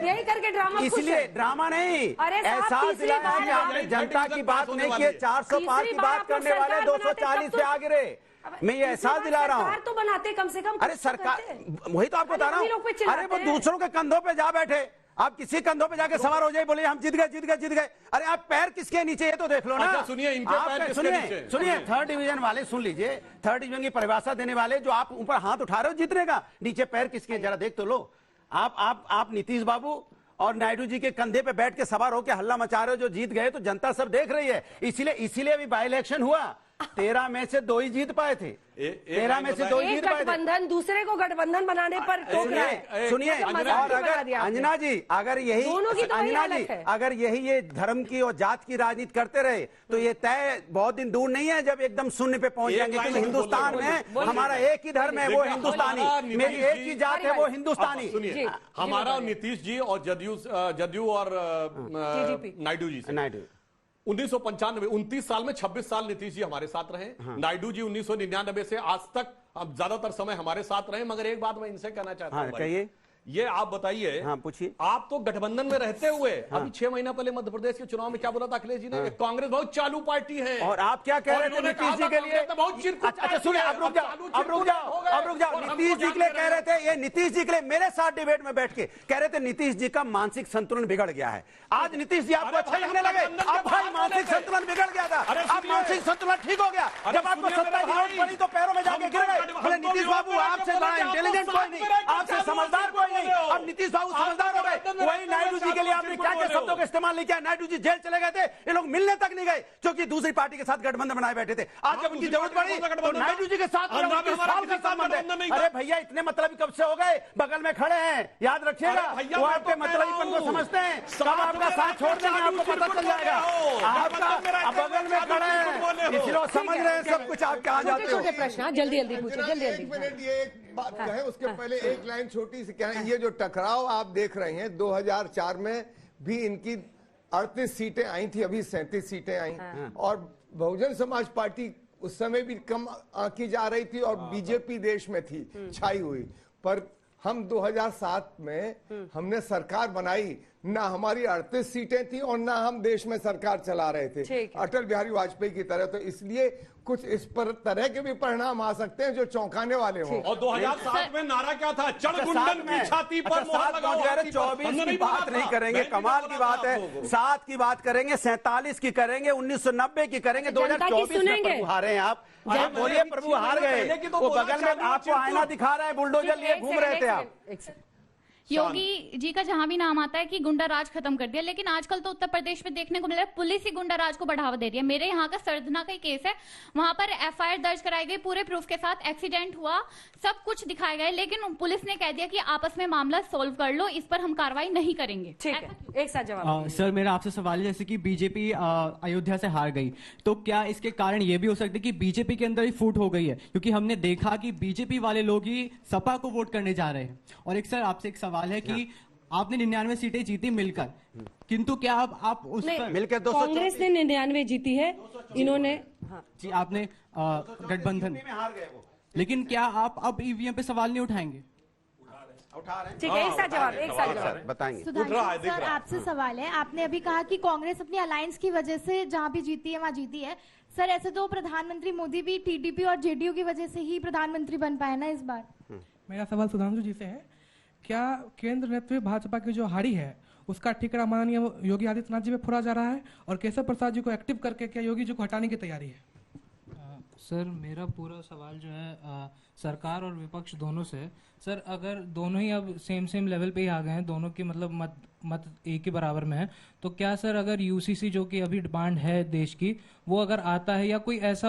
यही करके ड्रामा? इसलिए ड्रामा नहीं, एहसास दिलाया कि आपने जनता की बात नहीं की, 400 पार की बात करने वाले 240 पे आ गिरे। मैं ये एहसास दिला रहा हूँ। तो बनाते कम से कम। अरे सरकार, वही तो आपको बता रहा हूँ। अरे वो दूसरों के कंधों पे जा बैठे, आप किसी कंधों पे जाके सवार हो जाए, बोले हम जीत गए। अरे आप पैर किसके नीचे, ये तो देख लो ना। अच्छा सुनिए, इनके पैर किसके नीचे? सुनिए, थर्ड डिवीजन वाले सुन लीजिए, थर्ड डिवीजन की परिभाषा देने वाले, जो आप ऊपर हाथ उठा रहे हो जीतने का, नीचे पैर किसके, जरा देख तो लो। आप नीतीश बाबू और नायडू जी के कंधे पे बैठ के सवार होकर हल्ला मचा रहे हो, जो जीत गए तो जनता सब देख रही है। इसीलिए अभी बाई इलेक्शन हुआ, 13 में से 2 ही जीत पाए थे। 13 में से 2 ही जीत पाए थे। गठबंधन दूसरे को गठबंधन बनाने पर टोक रहा है। सुनिए, और अगर अंजना जी अगर यही ये धर्म की और जात की राजनीति करते रहे तो ये तय बहुत दिन दूर नहीं है जब एकदम शून्य पे पहुंच जाएंगे। क्योंकि हिंदुस्तान में हमारा एक ही धर्म है, वो हिंदुस्तानी, मेरी एक ही जात है, वो हिंदुस्तानी। सुनिए, हमारा नीतीश जी और जदयू और नायडू जी से 1995 29 साल में 26 साल नीतीश जी हमारे साथ रहे। नायडू जी 1999 से आज तक अब ज्यादातर समय हमारे साथ रहे। मगर एक बात मैं इनसे कहना चाहता हूं, कहिए, ये आप बताइए, पूछिए। आप तो गठबंधन में रहते हुए अभी 6 महीना पहले मध्य प्रदेश के चुनाव में क्या बोला था अखिलेश जी ने? कांग्रेस बहुत चालू पार्टी है। और आप क्या कह रहे थे नीतीश जी के लिए? अच्छा सुनिए, अब रुक जाओ। नीतीश जी के लिए कह रहे थे, ये नीतीश जी के लिए मेरे साथ डिबेट में बैठ के कह रहे थे नीतीश जी का मानसिक संतुलन बिगड़ गया है। आज नीतीश जी आपको अच्छा लगने लगे? अब भाई मानसिक संतुलन बिगड़ गया था, अब मानसिक संतुलन ठीक हो गया। जब आपको सत्ता की जरूरत पड़ी तो पैरों में जाके गिर गए। बोले नीतीश बाबू आपसे बड़ा इंटेलिजेंट कोई नहीं, आपसे समझदार कोई नहीं। अब नीतीश बाबू समझदार हो गए। वही नायडू जी के लिए आपने क्या क्या शब्दों का इस्तेमाल नहीं किया? नायडू जी जेल चले गए थे, ये लोग मिलने तक नहीं गए क्योंकि दूसरी पार्टी के साथ गठबंधन बनाए बैठे थे। आज जब उनकी जरूरत पड़ी तो नायडू जी के साथ अरे भैया इतने मतलब कब से हो गए? बगल में खड़े हैं, याद रखिएगा। वो आपके मतलबीपन को समझते हैं, कब आपका साथ छोड़ देंगे आपको पता चल जाएगा। आपका बगल में खड़े हैं, इसलिए समझ रहे हैं सब कुछ। आप कहाँ जाते हो? प्रश्न जल्दी पूछिए, जल्दी। एक मिनट, ये एक बात कहे उसके पहले एक लाइन छोटी सी क्या है। ये जो टकराव आप देख रहे हैं, 2004 में भी इनकी 38 सीटें आई थी, अभी 37 सीटें आई। और बहुजन समाज पार्टी उस समय भी कम आंकी जा रही थी और बीजेपी देश में थी छाई हुई। पर हम 2007 में हमने सरकार बनाई, ना हमारी 38 सीटें थी और ना हम देश में सरकार चला रहे थे अटल बिहारी वाजपेयी की तरह। तो इसलिए कुछ इस पर तरह के भी परिणाम आ सकते हैं जो चौंकाने वाले हों। और 2007 में नारा क्या था? चढ़ गुंडन की छाती पर मोहर लगाओ। 24 की बात नहीं करेंगे, कमाल की बात है। 7 की बात करेंगे, 47 की करेंगे, 1990 की करेंगे, 2024 में प्रभु हारे हैं आप। बोलिए प्रभु हार गए। वो बगल में आपको आईना दिखा रहा है, बुलडोजर लिए घूम रहे थे आप। योगी जी का जहां भी नाम आता है कि गुंडा राज खत्म कर दिया, लेकिन आजकल तो उत्तर प्रदेश में देखने को मिल रहा है पुलिस ही गुंडा राज को बढ़ावा दे रही है। मेरे यहाँ का सरधना का केस है, वहां पर एफआईआर दर्ज कराई गई पूरे प्रूफ के साथ, एक्सीडेंट हुआ, सब कुछ दिखाया गया, लेकिन पुलिस ने कह दिया कि आपस में मामला सोल्व कर लो, इस पर हम कार्रवाई नहीं करेंगे। ठीक है, एक साथ जवाब। सर मेरा आपसे सवाल है, जैसे कि बीजेपी अयोध्या से हार गई, तो क्या इसके कारण ये भी हो सकता है कि बीजेपी के अंदर ही फूट हो गई है? क्योंकि हमने देखा कि बीजेपी वाले लोग ही सपा को वोट करने जा रहे हैं। और एक सर आपसे एक सवाल है कि आपने 99 सीटें जीती मिलकर, किंतु क्या आप उस पर मिलकर कांग्रेस ने 99 जीती है, इन्होंने जी आपने गठबंधन, लेकिन क्या आप अब ईवीएम पे सवाल नहीं उठाएंगे? ठीक है, एक साथ जवाब बताएंगे। सर आपसे सवाल है, आपने अभी कहा कि कांग्रेस अपनी अलायंस की वजह से जहां भी जीती है वहां जीती है। सर ऐसे तो प्रधानमंत्री मोदी भी टीडीपी और जेडीयू की वजह से ही प्रधानमंत्री बन पाए ना इस बार। मेरा सवाल सुधांशु जी से है, क्या केंद्र नेतृत्व भाजपा की जो हारी है उसका ठिकरा माननीय योगी आदित्यनाथ जी पे फोड़ा जा रहा है, और केशव प्रसाद जी को एक्टिव करके क्या योगी जी को हटाने की तैयारी है? सर मेरा पूरा सवाल जो है सरकार और विपक्ष दोनों से। सर अगर दोनों ही अब सेम लेवल पे ही आ गए हैं, दोनों की मतलब मत एक ही बराबर में है, तो क्या सर अगर यूसीसी जो कि अभी डिमांड है देश की, वो अगर आता है या कोई ऐसा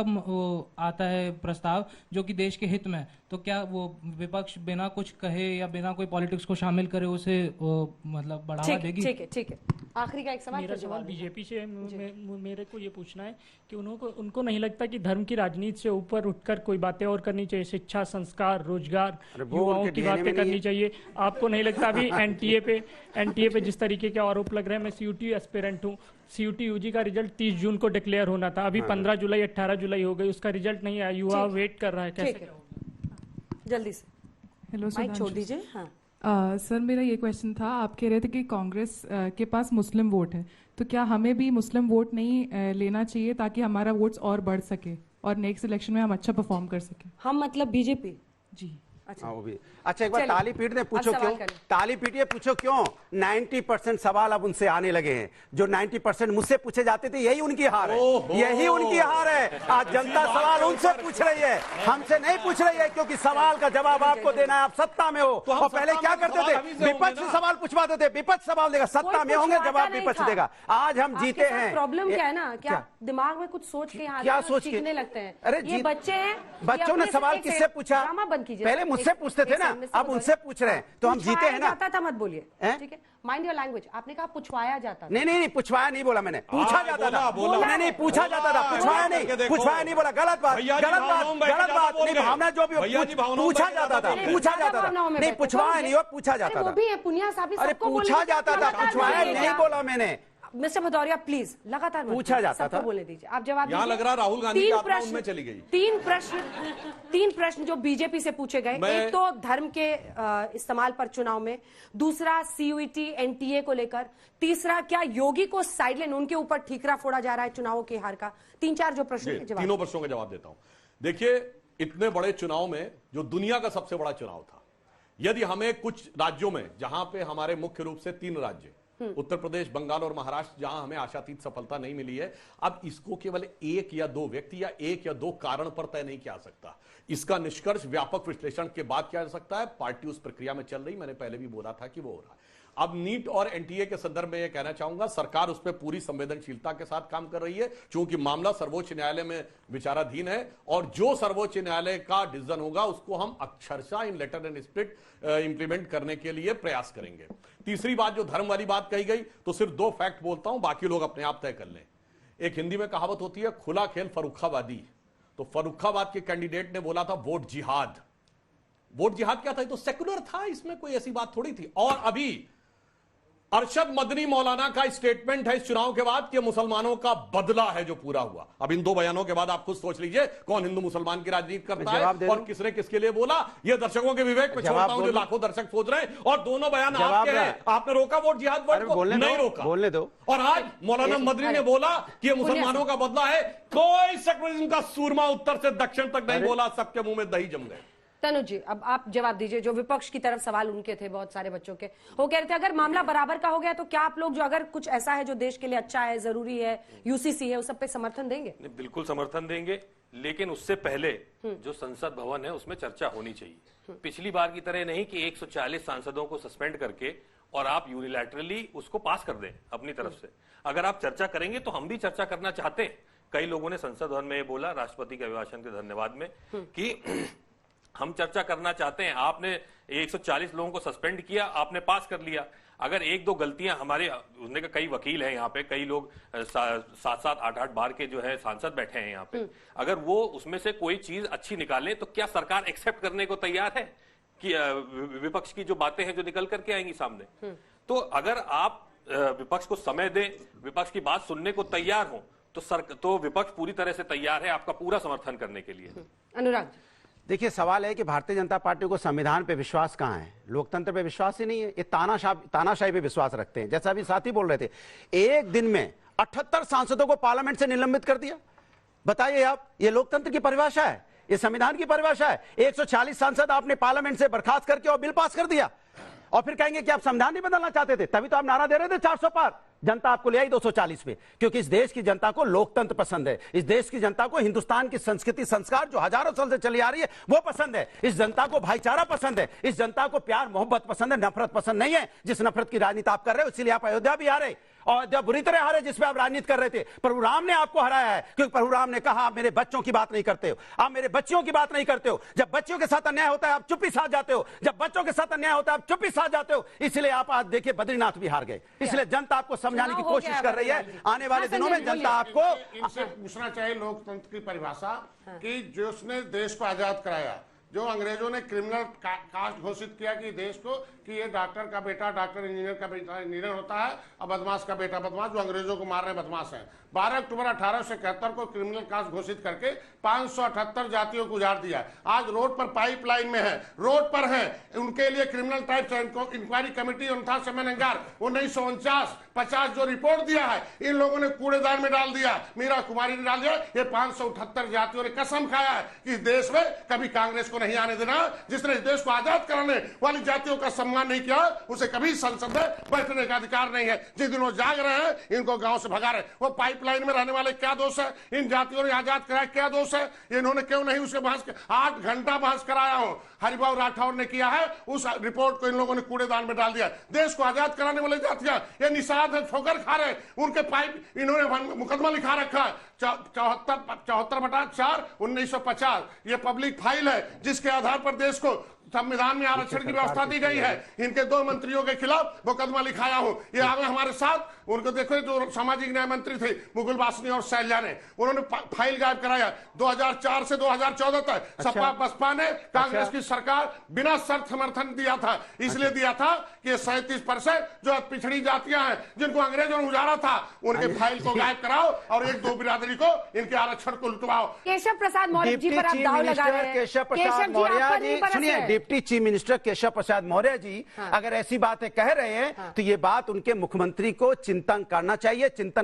आता है प्रस्ताव जो कि देश के हित में, तो क्या वो विपक्ष बिना कुछ कहे या बिना कोई पॉलिटिक्स को शामिल करे उसे मतलब बढ़ावा देगी? ठीक है। आखिरी का एक सवाल। मेरा सवाल बीजेपी से मेरे को ये पूछना है कि उनको नहीं लगता कि धर्म की राजनीति से ऊपर उठकर कोई बातें और करनी चाहिए? शिक्षा, संस्कार, रोजगार, युवाओं की बातें करनी चाहिए। आपको नहीं लगता अभी एनटीए पे जिस तरीके के आरोप लग रहे हैं? मैं सीयूटी एस्पिरेंट हूँ, सीयूटी यूजी का रिजल्ट 30 जून को डिक्लेयर होना था, अभी 15 जुलाई 18 जुलाई हो गई, उसका रिजल्ट नहीं आया, युवा वेट कर रहा है, कैसे? जल्दी से हेलो माइक छोड़ दीजिए। सर मेरा ये क्वेश्चन था, आप कह रहे थे कि कांग्रेस के पास मुस्लिम वोट है, तो क्या हमें भी मुस्लिम वोट नहीं लेना चाहिए ताकि हमारा वोट्स और बढ़ सके और नेक्स्ट इलेक्शन में हम अच्छा परफॉर्म कर सके? हम मतलब बीजेपी? जी अच्छा। वो भी अच्छा। एक बार ताली पीटने पूछो क्यों, ताली पीटिए पूछो क्यों। 90% सवाल अब उनसे आने लगे हैं। जो 90% मुझसे पूछे जाते थे यही उनकी हार है, यही उनकी हार है। आज जनता सवाल उनसे पूछ रही है, हमसे नहीं पूछ रही है, क्योंकि सवाल का जवाब आपको देना है। आप सत्ता में हो। और पहले क्या करते थे, विपक्ष से सवाल पूछवाते थे, विपक्ष सवाल देगा, सत्ता में होंगे जवाब विपक्ष देगा। आज हम जीते हैं। प्रॉब्लम क्या है ना, क्या दिमाग में कुछ सोच के क्या सोच के लगते हैं? अरे ये बच्चे हैं, बच्चों ने सवाल किससे पूछा? पहले मुझसे पूछते थे ना, अब उनसे पूछ रहे हैं, तो हम जीते हैं ना। जाता था मत बोलिए, ठीक है, माइंड योर लैंग्वेज। आपने कहा पुछवाया जाता। नहीं, पुछवाया नहीं बोला मैंने, पूछा जाता था। नहीं, पूछा जाता था, पुछवाया नहीं बोला। गलत बात नहीं, भावना जो भी पूछा जाता था, नहीं पुछवाया नहीं, पूछा जाता था। अरे पूछा जाता था, पुछवाया नहीं बोला मैंने। मिस्टर भदौरिया प्लीज, लगातार पूछा जाता था, बोलने दीजिए। आप जवाब यहाँ लग रहा राहुल गांधी की आत्मा उनमें चली गई। तीन प्रश्न जो बीजेपी से पूछे गए, एक तो धर्म के इस्तेमाल पर चुनाव में, दूसरा सीयूईटी एनटीए को लेकर, तीसरा क्या योगी को साइडलाइन, उनके ऊपर ठीकरा फोड़ा जा रहा है चुनावों की हार का। 3-4 जो प्रश्न, तीनों प्रश्नों का जवाब देता हूं। देखिए, इतने बड़े चुनाव में, जो दुनिया का सबसे बड़ा चुनाव था, यदि हमें कुछ राज्यों में, जहां पे हमारे मुख्य रूप से 3 राज्य, उत्तर प्रदेश, बंगाल और महाराष्ट्र, जहां हमें आशातीत सफलता नहीं मिली है, अब इसको केवल 1 या 2 व्यक्ति या 1 या 2 कारण पर तय नहीं किया जा सकता। इसका निष्कर्ष व्यापक विश्लेषण के बाद किया जा सकता है। पार्टी उस प्रक्रिया में चल रही, मैंने पहले भी बोला था कि वो हो रहा है। अब नीट और एनटीए के संदर्भ में यह कहना चाहूंगा, सरकार उस पर पूरी संवेदनशीलता के साथ काम कर रही है, क्योंकि मामला सर्वोच्च न्यायालय में विचाराधीन है, और जो सर्वोच्च न्यायालय का डिसीजन होगा उसको हम अक्षरशः इन लेटर एंड स्पिरिट इंप्लीमेंट करने के लिए प्रयास करेंगे। तीसरी बात, जो धर्म वाली बात कही गई, तो सिर्फ 2 फैक्ट बोलता हूं, बाकी लोग अपने आप तय कर लें। एक हिंदी में कहावत होती है, खुला खेल फर्रुखाबादी। तो फर्रुखाबाद के कैंडिडेट ने बोला था वोट जिहाद। वोट जिहाद क्या था? तो सेकुलर था, इसमें कोई ऐसी बात थोड़ी थी। और अभी अरशद मदनी मौलाना का स्टेटमेंट है इस चुनाव के बाद कि मुसलमानों का बदला है जो पूरा हुआ। अब इन 2 बयानों के बाद आप खुद सोच लीजिए, कौन हिंदू मुसलमान की राजनीति करता है और किसने किसके लिए बोला। ये दर्शकों के विवेक पे छोड़ता हूं, जो लाखों दर्शक सोच रहे हैं। और दोनों बयान आपके हैं। आपने रोका वोट जिहाद वर्ड को? नहीं रोका, बोलने दो। और आज मौलाना मदनी ने बोला कि ये मुसलमानों का बदला है। कोई सेकुलरिज्म का सूरमा उत्तर से दक्षिण तक नहीं बोला, सबके मुंह में दही जम गए। तनुज जी, अब आप जवाब दीजिए। जो विपक्ष की तरफ सवाल उनके थे, बहुत सारे बच्चों के, वो कह रहे थे अगर मामला बराबर का हो गया तो क्या आप लोग, जो अगर कुछ ऐसा है जो देश के लिए अच्छा है, जरूरी है, यूसीसी है, उस सब पे समर्थन देंगे? बिल्कुल समर्थन देंगे, लेकिन उससे पहले जो संसद भवन है उसमें चर्चा होनी चाहिए। पिछली बार की तरह नहीं कि 140 सांसदों को सस्पेंड करके और आप यूनिलैटरली उसको पास कर दें अपनी तरफ से। अगर आप चर्चा करेंगे तो हम भी चर्चा करना चाहते हैं। कई लोगों ने संसद भवन में बोला, राष्ट्रपति के अभिभाषण के धन्यवाद में, कि हम चर्चा करना चाहते हैं। आपने 140 लोगों को सस्पेंड किया, आपने पास कर लिया। अगर 1-2 गलतियां हमारे, उसने का कई वकील हैं यहाँ पे, कई लोग 7-7, 8-8 बार के जो है सांसद बैठे हैं यहाँ पे, अगर वो उसमें से कोई चीज अच्छी निकालें तो क्या सरकार एक्सेप्ट करने को तैयार है कि विपक्ष की जो बातें हैं जो निकल करके आएंगी सामने? तो अगर आप विपक्ष को समय दें, विपक्ष की बात सुनने को तैयार हो, तो विपक्ष पूरी तरह से तैयार है आपका पूरा समर्थन करने के लिए। अनुराग, देखिए, सवाल है कि भारतीय जनता पार्टी को संविधान पे विश्वास कहां है, लोकतंत्र पे विश्वास ही नहीं है। ये तानाशाही पे विश्वास रखते हैं। जैसा अभी साथी बोल रहे थे, एक दिन में 78 सांसदों को पार्लियामेंट से निलंबित कर दिया। बताइए आप, ये लोकतंत्र की परिभाषा है? ये संविधान की परिभाषा है? 140 सांसद आपने पार्लियामेंट से बर्खास्त करके और बिल पास कर दिया, और फिर कहेंगे कि आप संविधान नहीं बदलना चाहते थे। तभी तो आप नारा दे रहे थे 400 पार। जनता आपको ले आई 240 पे, क्योंकि इस देश की जनता को लोकतंत्र पसंद है। इस देश की जनता को हिंदुस्तान की संस्कृति संस्कार जो हजारों साल से चली आ रही है वो पसंद है। इस जनता को भाईचारा पसंद है। इस जनता को प्यार मोहब्बत पसंद है, नफरत पसंद नहीं है। जिस नफरत की राजनीति आप कर रहे हो, इसीलिए आप अयोध्या भी हारे और जब बुरी तरह हारे, जिसपे आप राजनीति कर रहे थे। प्रभु राम ने आपको हराया है, क्योंकि प्रभु राम ने कहा आप मेरे बच्चों की बात नहीं करते हो, आप मेरे बच्चियों की बात नहीं करते हो। जब बच्चों के साथ अन्याय होता है आप चुप्पी साध जाते हो, जब बच्चों के साथ अन्याय होता है आप चुप्पी साध जाते हो। इसलिए आप आज देखिए बद्रीनाथ भी हार गए। इसलिए जनता आपको समझाने की कोशिश कर रही है। आने वाले दिनों में जनता आपको, इनसे पूछना चाहिए लोकतंत्र की परिभाषा कि जिसने देश को आजाद कराया, जो अंग्रेजों ने क्रिमिनल कास्ट घोषित किया कि देश को कि ये डॉक्टर का बेटा डॉक्टर, इंजीनियर का बेटा इंजीनियर होता है, और बदमाश का बेटा बदमाश, जो अंग्रेजों को मार रहे बदमाश हैं। 12 अक्टूबर 1871 को क्रिमिनल कास्ट घोषित करके 578 जातियों को उजाड़ दिया। आज रोड पर पाइपलाइन में है, रोड पर है, उनके लिए क्रिमिनल टाइप इंक्वायरी कमेटी 1949 जो रिपोर्ट दिया है, इन लोगों ने कूड़ेदान में डाल दिया, मीरा कुमारी ने डाल दिया। ये 578 जातियों ने कसम खाया है कि इस देश में कभी कांग्रेस को को नहीं आने देना। जिसने इस देश को आजाद कराने वाली जातियों का सम्मान नहीं किया उसे कभी संसद में बैठने का अधिकार नहीं है। जिस दिन वो जाग रहे हैं इनको गांव से भगा रहे हैं। वो पाइपलाइन में रहने वाले क्या दोष है? इन जातियों ने आजाद कराया क्या दोष है? इन्होंने क्यों नहीं उसके बहस 8 घंटा बहस कराया हो? हरिभाऊ राठौर ने किया है, उस रिपोर्ट को इन लोगों ने कूड़ेदान में डाल दिया। देश को आजाद कराने वाले जातियां ये निषाद है, ठोकर खा रहे, उनके पाइप इन्होंने मुकदमा लिखा रखा है 74/4/1950। ये पब्लिक फाइल है जिसके आधार पर देश को संविधान में आरक्षण की व्यवस्था दी गई है। इनके 2 मंत्रियों के खिलाफ मुकदमा लिखाया हूं। ये आगे हमारे साथ उनको देखो, जो सामाजिक न्याय मंत्री थे मुकुल वासनी और शैलजा ने, उन्होंने फाइल गायब कराया 2004 से 2014 तक। सपा बसपा ने कांग्रेस की सरकार बिना शर्त समर्थन दिया था, इसलिए दिया था कि 37% जो पिछड़ी जातियां हैं जिनको अंग्रेजों ने उजाड़ा था उनके फाइल को गायब कराओ और 1-2 बिरादरी को इनके आरक्षण को लुटवाओ। केशव प्रसाद मौर्य जी पर आप दाव लगा रहे हैं। केशव प्रसाद मौर्य जी सुनिए, deputy chief minister Keshav Prasad Maurya ji अगर ऐसी बातें कह रहे हैं तो ये बात उनके मुख्यमंत्री को चिंतन करना चाहिए, चिंता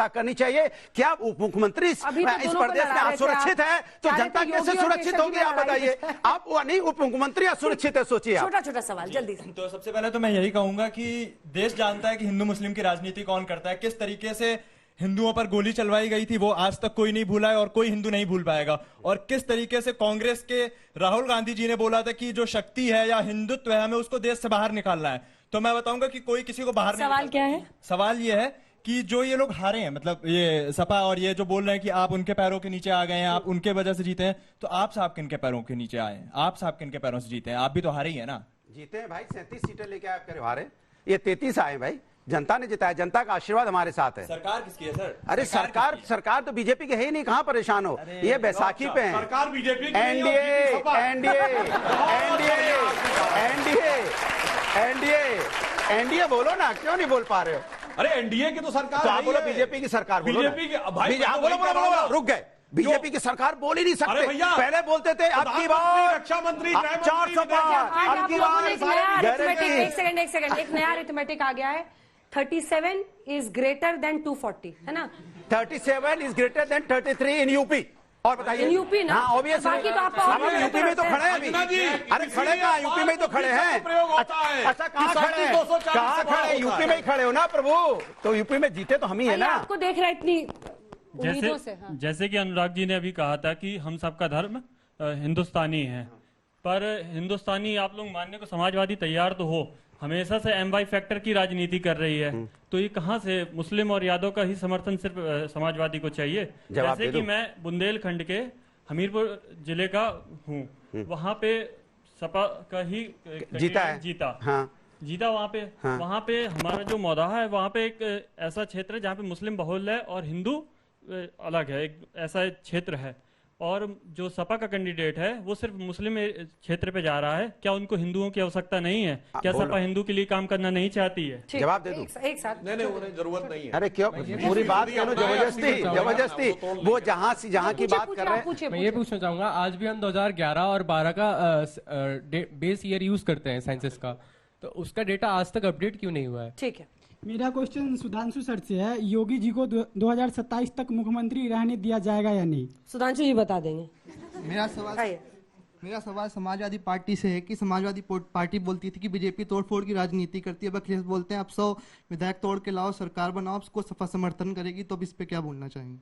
करनी चाहिए। क्या उप मुख्यमंत्री इस प्रदेश में असुरक्षित है तो जनता कैसे सुरक्षित होगी? आप बताइए। आप वो नहीं, उप मुख्यमंत्री असुरक्षित है, सोचिए। छोटा सवाल जल्दी से। तो सबसे पहले तो मैं यही कहूंगा कि देश जानता है कि हिंदू मुस्लिम की राजनीति कौन करता है। किस तरीके से हिंदुओं पर गोली चलवाई गई थी वो आज तक कोई नहीं भूला है और कोई हिंदू नहीं भूल पाएगा। और किस तरीके से कांग्रेस के राहुल गांधी जी ने बोला था कि जो शक्ति है या हिंदुत्व है हमें उसको देश से बाहर निकालना है। तो मैं बताऊंगा कि कोई किसी को बाहर सवाल क्या है? सवाल ये है कि जो ये लोग हारे हैं, मतलब ये सपा और ये जो बोल रहे हैं कि आप उनके पैरों के नीचे आ गए हैं, आप उनके वजह से जीते हैं, तो आप साहब किन के पैरों के नीचे आए हैं? आप साहब किन के पैरों से जीते हैं? आप भी तो हारे ही है ना। जीते हैं भाई, 37 सीटें लेके आप कह रहे हो हारे, ये 33 आए भाई। जनता ने जिताया, जनता का आशीर्वाद हमारे साथ है। सरकार किसकी है सर? अरे सरकार तो बीजेपी के है ही नहीं, कहाँ परेशान हो? ये बैसाखी पे है। सरकार बीजेपी की एनडीए बोलो ना, क्यों नहीं बोल पा रहे हो? अरे एनडीए की तो सरकार, तो आप बोलो बीजेपी की सरकार, बीजेपी की बोलो, रुक गए। बीजेपी की सरकार बोल ही नहीं सकते। पहले बोलते थे अब की बार रक्षा मंत्री 400 पार, अब की बार एक सेकंड एक नया अरिथमेटिक आ गया है। 37 इज ग्रेटर देन 240 है ना? 37 is greater than 33 in UP. और बताइए यूपी ना, हाँ ऑब्वियस, बाकी तो आपका यूपी में तो खड़े हैं अभी। अरे खड़े कहाँ, यूपी में तो खड़े हैं। अच्छा कहाँ खड़े हैं? कहाँ खड़े? यूपी में ही खड़े हो ना प्रभु, तो यूपी में जीते तो हम ही है ना। आपको देख रहा है इतनी उम्मीदों से। जैसे कि अनुराग जी ने अभी कहा था कि हम सबका धर्म हिंदुस्तानी है, पर हिंदुस्तानी आप लोग मानने को समाजवादी तैयार तो हो, हमेशा से MY फैक्टर की राजनीति कर रही है, तो ये कहां से मुस्लिम और यादव का ही समर्थन सिर्फ समाजवादी को चाहिए? जैसे कि मैं बुंदेलखंड के हमीरपुर जिले का हूँ, वहां पे सपा का ही जीता वहां पे हमारा जो मौदाहा है वहां पे एक ऐसा क्षेत्र है जहाँ पे मुस्लिम बहुल है और हिंदू अलग है, एक ऐसा क्षेत्र है। और जो सपा का कैंडिडेट है वो सिर्फ मुस्लिम क्षेत्र पे जा रहा है। क्या उनको हिंदुओं की आवश्यकता नहीं है? क्या सपा हिंदू के लिए काम करना नहीं चाहती है? जवाब दे दूं? एक साथ नहीं उन्हें जरूरत नहीं है। अरे क्यों पूरी बात करो जबरदस्ती? वो जहाँ की बात कर रहे हैं। मैं ये पूछना चाहूंगा, आज भी हम 2011 और 12 का बेस ईयर यूज करते हैं साइंसेस का, तो उसका डेटा आज तक अपडेट क्यों नहीं हुआ है? ठीक है, मेरा क्वेश्चन सुधांशु सर से है, योगी जी को 2027 तक मुख्यमंत्री रहने दिया जाएगा या नहीं? सुधांशु जी बता देंगे। मेरा सवाल समाजवादी पार्टी से है कि समाजवादी पार्टी बोलती थी कि बीजेपी तोड़फोड़ की राजनीति करती है, अखिलेश बोलते हैं आप 100 विधायक तोड़ के लाओ, सरकार बनाओ, उसको सपा समर्थन करेगी, तो अब इस पे क्या बोलना चाहेंगे?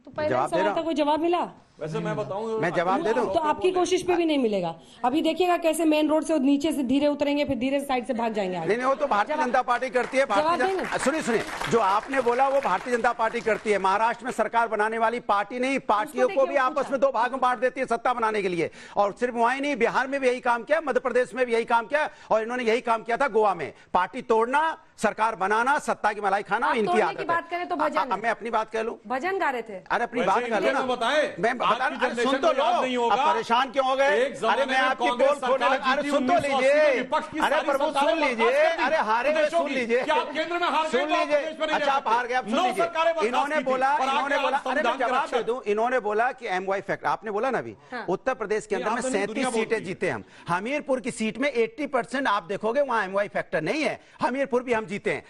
तो पहले सवाल तक वो जवाब मिला। वैसे मैं बताऊं, मैं जवाब दे दूं तो आपकी कोशिश पे भी नहीं मिलेगा। अभी देखिएगा कैसे मेन रोड से नीचे से धीरे उतरेंगे, फिर धीरे साइड से भाग जाएंगे। नहीं वो तो भारतीय जनता पार्टी करती है। सुनिए जो आपने बोला वो भारतीय जनता पार्टी करती है। महाराष्ट्र में सरकार बनाने वाली पार्टी नहीं, पार्टियों को भी आपस में 2 भाग में बांट देती है सत्ता बनाने के लिए। और सिर्फ वहीं नहीं, बिहार में भी यही काम किया, मध्य प्रदेश में भी यही काम किया, और इन्होंने यही काम किया था गोवा में। पार्टी तोड़ना, सरकार बनाना, सत्ता की मलाई खाना इनकी आदत है। बात करें तो भजन, मैं अपनी बात कह लूं। भजन गा रहे थे। अरे अपनी बात कर लो ना, मैं बता सुन तो लो। आप परेशान क्यों हो गए? अरे मैं आपकी पोल खोलने लगा। अरे सुन तो लीजिए, अरे प्रभु सुन लीजिए, अरे हारे हुए सुन लीजिए, सुन लीजिए। अच्छा आप हार गए, आप सुन लीजिए। इन्होंने बोला अरे मैं जवाब दे दूं, इन्होंने बोला कि MY फैक्टर, आपने बोला ना अभी, उत्तर प्रदेश के अंदर में 37 सीटें जीते हम। हमीरपुर की सीट में 80% आप देखोगे वहां MY फैक्टर नहीं है, हमीरपुर भी हम जीते हैं।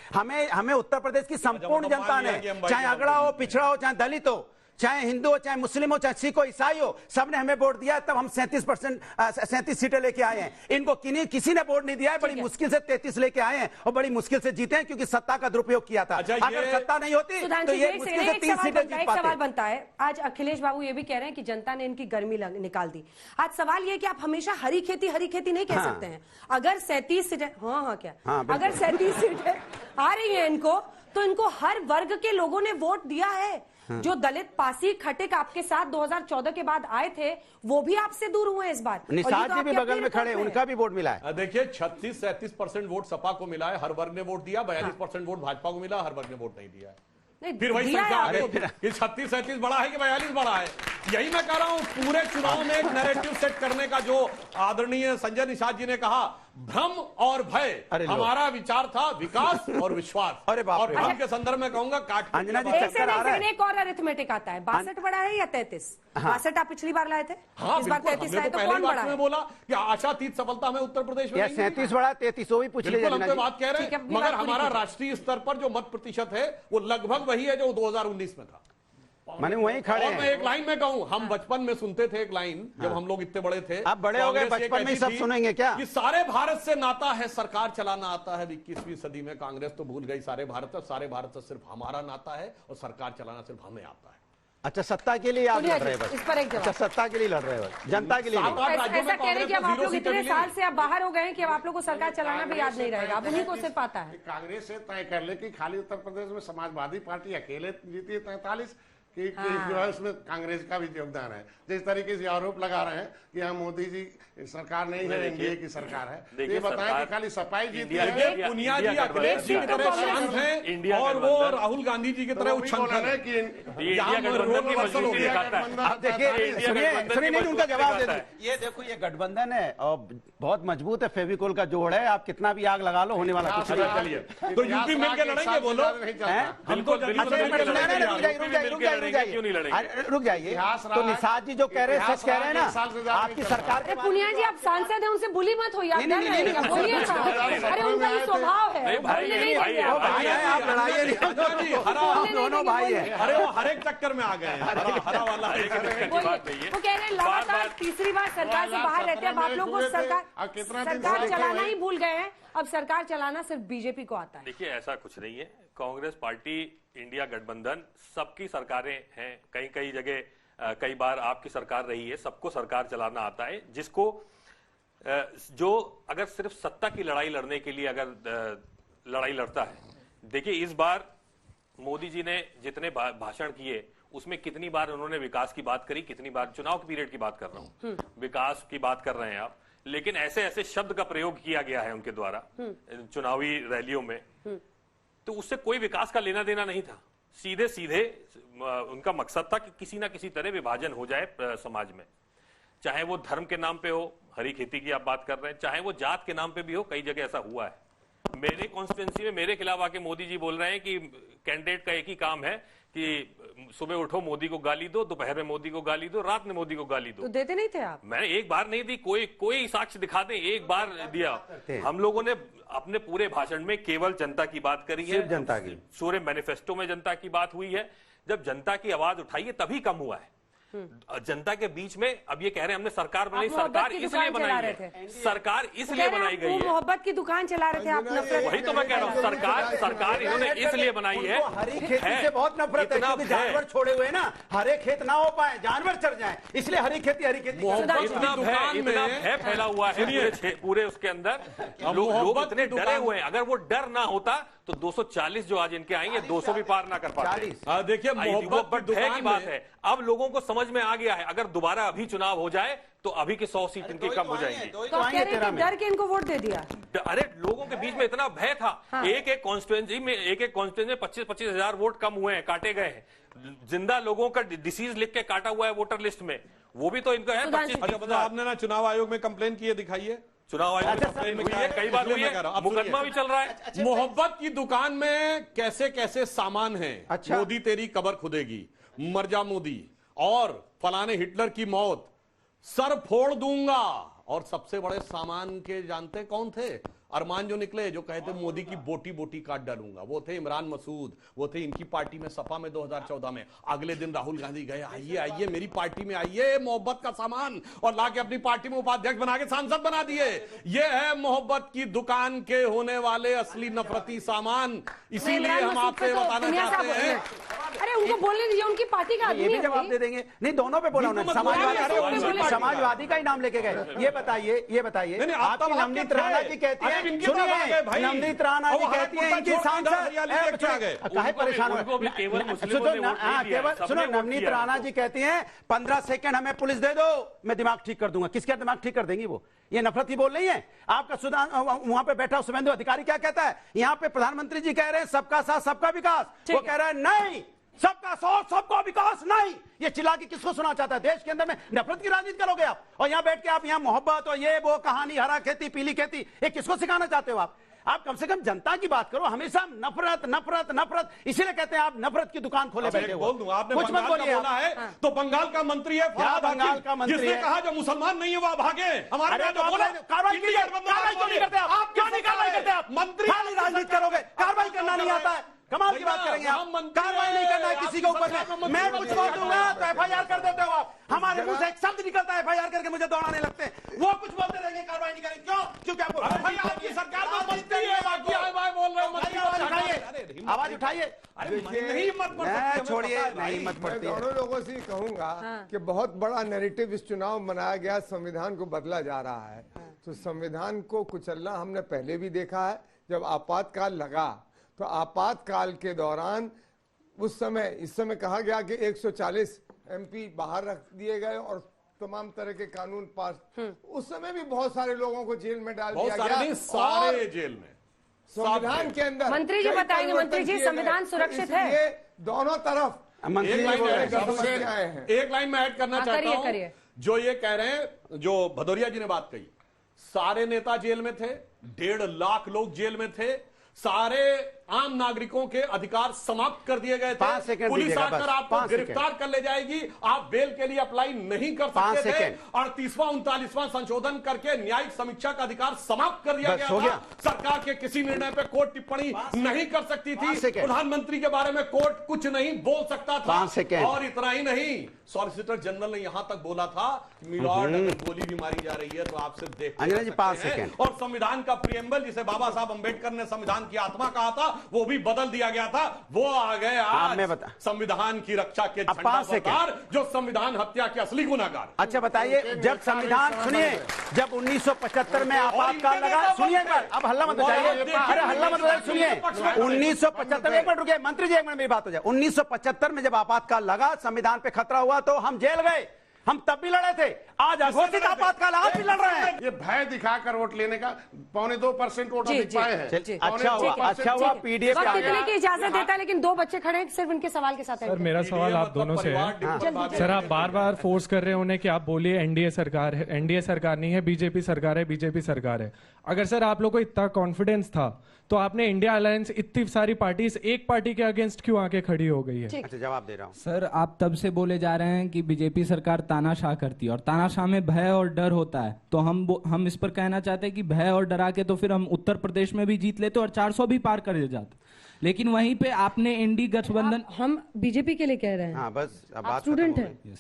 हमें उत्तर प्रदेश की संपूर्ण जनता ने, चाहे अगड़ा हो, पिछड़ा हो, चाहे दलित हो, चाहे हिंदू हो, चाहे मुस्लिम हो, चाहे सिख हो, ईसाई हो, सबने हमें वोट दिया है, तब हम 37 सीटें लेके आए हैं। इनको किसी ने वोट नहीं दिया है, बड़ी मुश्किल से 33 लेके आए हैं और बड़ी मुश्किल से जीते हैं, क्योंकि सत्ता का दुरुपयोग किया था। अगर सत्ता नहीं होती तो ये मुश्किल से 3 सीटें जीत पाते। सवाल बनता है, आज अखिलेश बाबू ये भी कह रहे हैं कि जनता ने इनकी गर्मी निकाल दी। आज सवाल ये कि आप हमेशा हरी खेती नहीं कह सकते हैं। अगर 37 सीटें अगर 37 सीटें आ रही है इनको, तो इनको हर वर्ग के लोगों ने वोट दिया है। जो दलित पासी खटिक आपके साथ 2014 के बाद आए थे, वो भी आपसे दूर हुए इस बार। निषाद जी भी बगल में खड़े, उनका भी वोट मिला है। देखिए 36-37% वोट सपा को मिला है, हर वर्ग ने वोट दिया। 42% वोट भाजपा को मिला, हर वर्ग ने वोट नहीं दिया है। फिर वही संख्या आ गई कि 36-37 बड़ा है कि 42 बड़ा है। यही मैं कह रहा हूं, पूरे चुनाव में एक नैरेटिव सेट करने का जो आदरणीय संजय निषाद जी ने कहा, भ्रम और भय, हमारा विचार था विकास और विश्वास। और भ्रम के संदर्भ में कहूंगा अंजना जी चक्कर आ रहा है। एक और अरिथमेटिक आता है, 62 बड़ा है या 33? 62 आप पिछली बार लाए थे, इस बार 33 लाए, तो कौन बड़ा है? बोला कि आशातीत सफलता में उत्तर प्रदेश में 37 बड़ा, 33 वो भी पूछ लीजिए। हम तो बात कह रहे हैं, मगर हमारा राष्ट्रीय स्तर पर जो मत प्रतिशत है वो लगभग वही है जो 2019 में था। मैंने वहीं खड़े और मैं एक लाइन में कहूं, हम बचपन में सुनते थे एक लाइन, जब हम लोग इतने बड़े थे। आप बड़े हो गए, बचपन में सब सुनेंगे क्या? कि सारे भारत से नाता है, सरकार चलाना आता है। 21वीं सदी में कांग्रेस तो भूल गई सारे भारत से सिर्फ हमारा नाता है और सरकार चलाना सिर्फ हमें आता है। अच्छा, सत्ता के लिए आप लड़ रहे हैं? इस पर एक जवाब। अच्छा, सत्ता के लिए लड़ रहे हैं, जनता के लिए ऐसा कह रहे हैं कि अब आप लोग इतने साल से आप बाहर हो गए कि अब आप लोग को सरकार चलाना भी याद नहीं रहेगा, अब उन्हीं को सिर्फ आता है। कांग्रेस से तय कर ले कि खाली उत्तर प्रदेश में समाजवादी पार्टी अकेले जीती है 43 कि जो है उसमें कांग्रेस का भी योगदान है। जिस तरीके से आरोप लगा रहे हैं कि हम मोदी जी सरकार नहीं है, एनडीए की सरकार है, ये बताएं कि खाली सपाई जीती है। पुनिया जी अखिलेश जी की तरह शांत हैं और वो राहुल गांधी जी की तरह उछलते हैं कि सुनिए, उनका जवाब दे दीजिए। ये देखो, ये गठबंधन है और बहुत मजबूत है, फेविकोल का जोड़ है, आप कितना भी आग लगा लो, होने वाला कुछ नहीं। तो यूपी मिलकर लड़ेंगे, बोलो। रुक जाइए, तो निषाद जी जो कह रहे हैं सच कह रहे हैं ना। आपकी सरकार के पुनिया जी आप सांसद हैं, उनसे बुली मत होइए, अरे उनका ही स्वभाव है, आप लड़ाइए, दोनों भाई है। अरे वो हर एक चक्कर में आ गए हैं, हरा वाला वो कह रहे हैं लगातार तीसरी बार सरकार से बाहर रहते हैं, अब आप लोग को सरकार चलाना ही भूल गए हैं, अब सरकार चलाना सिर्फ बीजेपी को आता है। देखिए ऐसा कुछ नहीं है, कांग्रेस पार्टी, इंडिया गठबंधन, सबकी सरकारें हैं, कई कई जगह कई बार आपकी सरकार रही है, सबको सरकार चलाना आता है। जिसको जो अगर सिर्फ सत्ता की लड़ाई लड़ने के लिए अगर लड़ाई लड़ता है, देखिए इस बार मोदी जी ने जितने भाषण किए उसमें कितनी बार उन्होंने विकास की बात करी, कितनी बार, चुनाव के पीरियड की बात कर रहा हूं, विकास की बात कर रहे हैं आप, लेकिन ऐसे ऐसे शब्द का प्रयोग किया गया है उनके द्वारा चुनावी रैलियों में, तो उससे कोई विकास का लेना देना नहीं था। सीधे सीधे उनका मकसद था कि किसी ना किसी तरह विभाजन हो जाए समाज में, चाहे वो धर्म के नाम पे हो, हरी खेती की आप बात कर रहे हैं, चाहे वो जात के नाम पे भी हो, कई जगह ऐसा हुआ है। मेरे कॉन्स्टिट्यूंसी में मेरे खिलाफ आके मोदी जी बोल रहे हैं कि कैंडिडेट का एक ही काम है कि सुबह उठो मोदी को गाली दो, दोपहर में मोदी को गाली दो, रात में मोदी को गाली दो। तो देते नहीं थे आप? मैंने एक बार नहीं दी, कोई साक्ष्य दिखा दे, एक बार दिया। हम लोगों ने अपने पूरे भाषण में केवल जनता की बात करी है, जनता की, पूरे मैनिफेस्टो में जनता की बात हुई है। जब जनता की आवाज उठाई है तभी कम हुआ है। जनता के बीच में अब ये कह रहे हैं हमने सरकार बनाई, सरकार इसलिए बनाई है, सरकार इसलिए बनाई गई है, मोहब्बत की दुकान चला रहे थे आप, नफरत। वही तो मैं कह रहा हूँ, सरकार इन्होंने इसलिए बनाई है। हरी खेती से बहुत नफरत है, क्योंकि जानवर छोड़े हुए ना, हरे खेत ना हो पाए, जानवर चढ़ जाए, इसलिए हरी खेती इतना भय फैला हुआ है पूरे उसके अंदर, लोग इतने डरे हुए हैं। अगर वो डर ना होता तो 240 जो आज इनके आएंगे 200 भी पार ना कर पाते। देखिए मोहब्बत की बात है, अब लोगों को समझ में आ गया है, अगर दोबारा अभी चुनाव हो जाए तो अभी की 100 सीट इनकी कम हो जाएंगी। तो डर के इनको वोट दे दिया? अरे लोगों के बीच में इतना भय था। हाँ। एक कॉन्स्टिट्यूएंसी में 25-25 हजार वोट कम हुए हैं, काटे गए हैं। जिंदा लोगों का डिसीज लिख के काटा हुआ है वोटर लिस्ट में, वो भी तो इनका है। 25। आपने ना चुनाव आयोग में कंप्लेन की है, दिखाइए। चुनाव आयोग में कई बार हुई है, मुकदमा भी चल रहा है। मोहब्बत की दुकान में कैसे कैसे सामान है। अच्छा। मोदी तेरी कब्र खुदेगी, मर जा मोदी, और फलाने हिटलर की मौत, सर फोड़ दूंगा। और सबसे बड़े सामान के जानते कौन थे? अरमान जो निकले, जो कहते मोदी की बोटी बोटी काट डालूंगा, वो थे इमरान मसूद, वो थे इनकी पार्टी में सपा में 2014 में। अगले दिन राहुल गांधी गए, आइए आइए मेरी पार्टी में आइए, मोहब्बत का सामान, और लाके अपनी पार्टी में उपाध्यक्ष बना के सांसद बना दिए। ये है मोहब्बत की दुकान के होने वाले असली नफरती सामान। इसीलिए हम आपसे बताना चाहते हैं, अरे उनको बोलने दीजिए, उनकी पार्टी का आदमी ये भी जवाब दे देंगे। नहीं, दोनों पे बोला उन्होंने, समाजवादी का ही नाम लेके गए। ये बताइए आपकी नवनीत राणा जी कहती है, सुनिए, नवनीत राणा जी कहती है इनकी सांसद काहे परेशान हो। सुनो, नवनीत राणा जी कहती हैं 15 सेकंड हमें पुलिस दे दो, मैं दिमाग ठीक कर दूंगा। किसका दिमाग ठीक कर देंगी वो? ये नफरत की बोल रही है। आपका सुधान वहां पे बैठा शुभेंदु अधिकारी क्या कहता है? यहाँ पे प्रधानमंत्री जी कह रहे हैं सबका साथ सबका विकास, वो कह रहा है नहीं, सबका साथ सबका विकास नहीं। ये चिल्ला के किसको सुना चाहता है? देश के अंदर में नफरत की राजनीति करोगे आप, और यहाँ बैठ के आप यहाँ मोहब्बत और ये वो कहानी, हरा खेती पीली खेती, ये किसको सिखाना चाहते हो आप कम से कम जनता की बात करो। हमेशा नफरत नफरत नफरत, इसीलिए कहते हैं आप नफरत की दुकान खोले बैठे हो। बोल दूं, आपने कुछ मत बोलिए है, तो बंगाल का मंत्री है फरहाद बंगाल का मंत्री जिसने कहा जो मुसलमान नहीं है वो भागे। हमारे कार्रवाई क्यों नहीं करते आप? क्यों नहीं कार्रवाई करते आप? मंत्री राजनीति करोगे, कार्रवाई करना नहीं आता है, कमाल की बात करेंगे आप। कार्रवाई नहीं करना है किसी के ऊपर में, मैं कुछ बोल दूंगा तो एफआईआर कर देते हो आप। हमारे मुंह से एक शब्द निकलता है एफआईआर करके मुझे दौड़ाने लगते हैं, वो कुछ बोलते रहेंगे, कार्रवाई नहीं करेंगे। क्यों? क्योंकि आपकी सरकार में मंत्री है, आवाज उठाइए। नहीं मत छोड़िए, नहीं मत पड़ती। दोनों लोगों से कहूंगा कि बहुत बड़ा नैरेटिव इस चुनाव बनाया गया, संविधान को बदला जा रहा है। तो संविधान को कुचलना हमने पहले भी देखा है। जब आपातकाल लगा तो आपातकाल के दौरान उस समय, इस समय कहा गया कि 140 एमपी बाहर रख दिए गए और तमाम तरह के कानून पास। उस समय भी बहुत सारे लोगों को जेल में डाल दिया गया, सारे जेल में, संविधान के अंदर। मंत्री जी बताएंगे, मंत्री जी संविधान सुरक्षित है दोनों तरफ। एक लाइन में ऐड करना चाहता हूं, जो ये कह रहे हैं, जो भदौरिया जी ने बात कही, सारे नेता जेल में थे, 1.5 लाख लोग जेल में थे, सारे आम नागरिकों के अधिकार समाप्त कर दिए गए थे। पुलिस आकर आपको गिरफ्तार कर ले जाएगी, आप बेल के लिए अप्लाई नहीं कर सकते थे। 38वां 39वां संशोधन करके न्यायिक समीक्षा का अधिकार समाप्त कर दिया गया था। सरकार के किसी निर्णय पे कोर्ट टिप्पणी नहीं कर सकती थी। प्रधानमंत्री के बारे में कोर्ट कुछ नहीं बोल सकता था। और इतना ही नहीं, सॉलिसिटर जनरल ने यहां तक बोला था, मिलॉर्ड अगर गोली भी मारी जा रही है तो आप सिर्फ देखते। और संविधान का प्रियम्बल, जिसे बाबा साहब अंबेडकर ने संविधान की आत्मा कहा था, वो भी बदल दिया गया था। वो आ गए आज संविधान की रक्षा के झंडाबरदार, जो संविधान हत्या के असली गुनाहगार। अच्छा बताइए, जब संविधान, सुनिए, जब 1975 में आपातकाल लगा, सुनिए अब हल्ला मत बजाइए, अरे हल्ला मत बजाइए, सुनिए 1975, एक मिनट रुकिए मंत्री जी, एक मिनट मेरी बात हो जाए। 1975 में जब आपातकाल लगा, संविधान पे खतरा हुआ तो हम जेल गए, हम तब भी लड़े थे। आज अघोषित आपातकाल, आज भी लड़ रहे हैं। ये भय दिखाकर वोट लेने का 1.25% वोट दिख पाए हैं। अच्छा हुआ पीडीएफ की इजाजत देता है, लेकिन 2 बच्चे खड़े हैं, सिर्फ उनके सवाल के साथ। सर मेरा सवाल आप दोनों से है। सर आप बार बार फोर्स कर रहे हैं उन्हें कि आप बोलिए एनडीए सरकार है। एनडीए सरकार नहीं है, बीजेपी सरकार है, बीजेपी सरकार है। अगर सर आप लोग को इतना कॉन्फिडेंस था तो आपने इंडिया अलायंस, इतनी सारी पार्टीज, एक पार्टी के अगेंस्ट क्यों आके खड़ी हो गई है? अच्छा जवाब दे रहा हूँ। सर आप तब से बोले जा रहे हैं कि बीजेपी सरकार तानाशाह करती है, और तानाशाह में भय और डर होता है। तो हम इस पर कहना चाहते हैं कि भय और डरा के तो फिर हम उत्तर प्रदेश में भी जीत लेते और 400 भी पार कर जाते। लेकिन वहीं पे आपने एनडी गठबंधन, हम बीजेपी के लिए कह रहे हैं। हाँ बस आप स्टूडेंट हैं,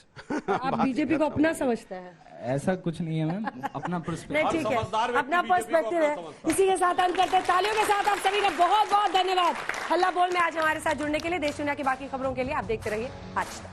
आप बीजेपी को अपना समझते हैं। ऐसा कुछ नहीं है मैम, अपना पर्सपेक्टिव। ठीक है, अपना पर्सपेक्टिव है। इसी के साथ अंत करते हैं। तालियों के साथ आप सभी का बहुत बहुत धन्यवाद। हल्ला बोल में आज हमारे साथ जुड़ने के लिए। देश दुनिया की बाकी खबरों के लिए आप देखते रहिए आज तक।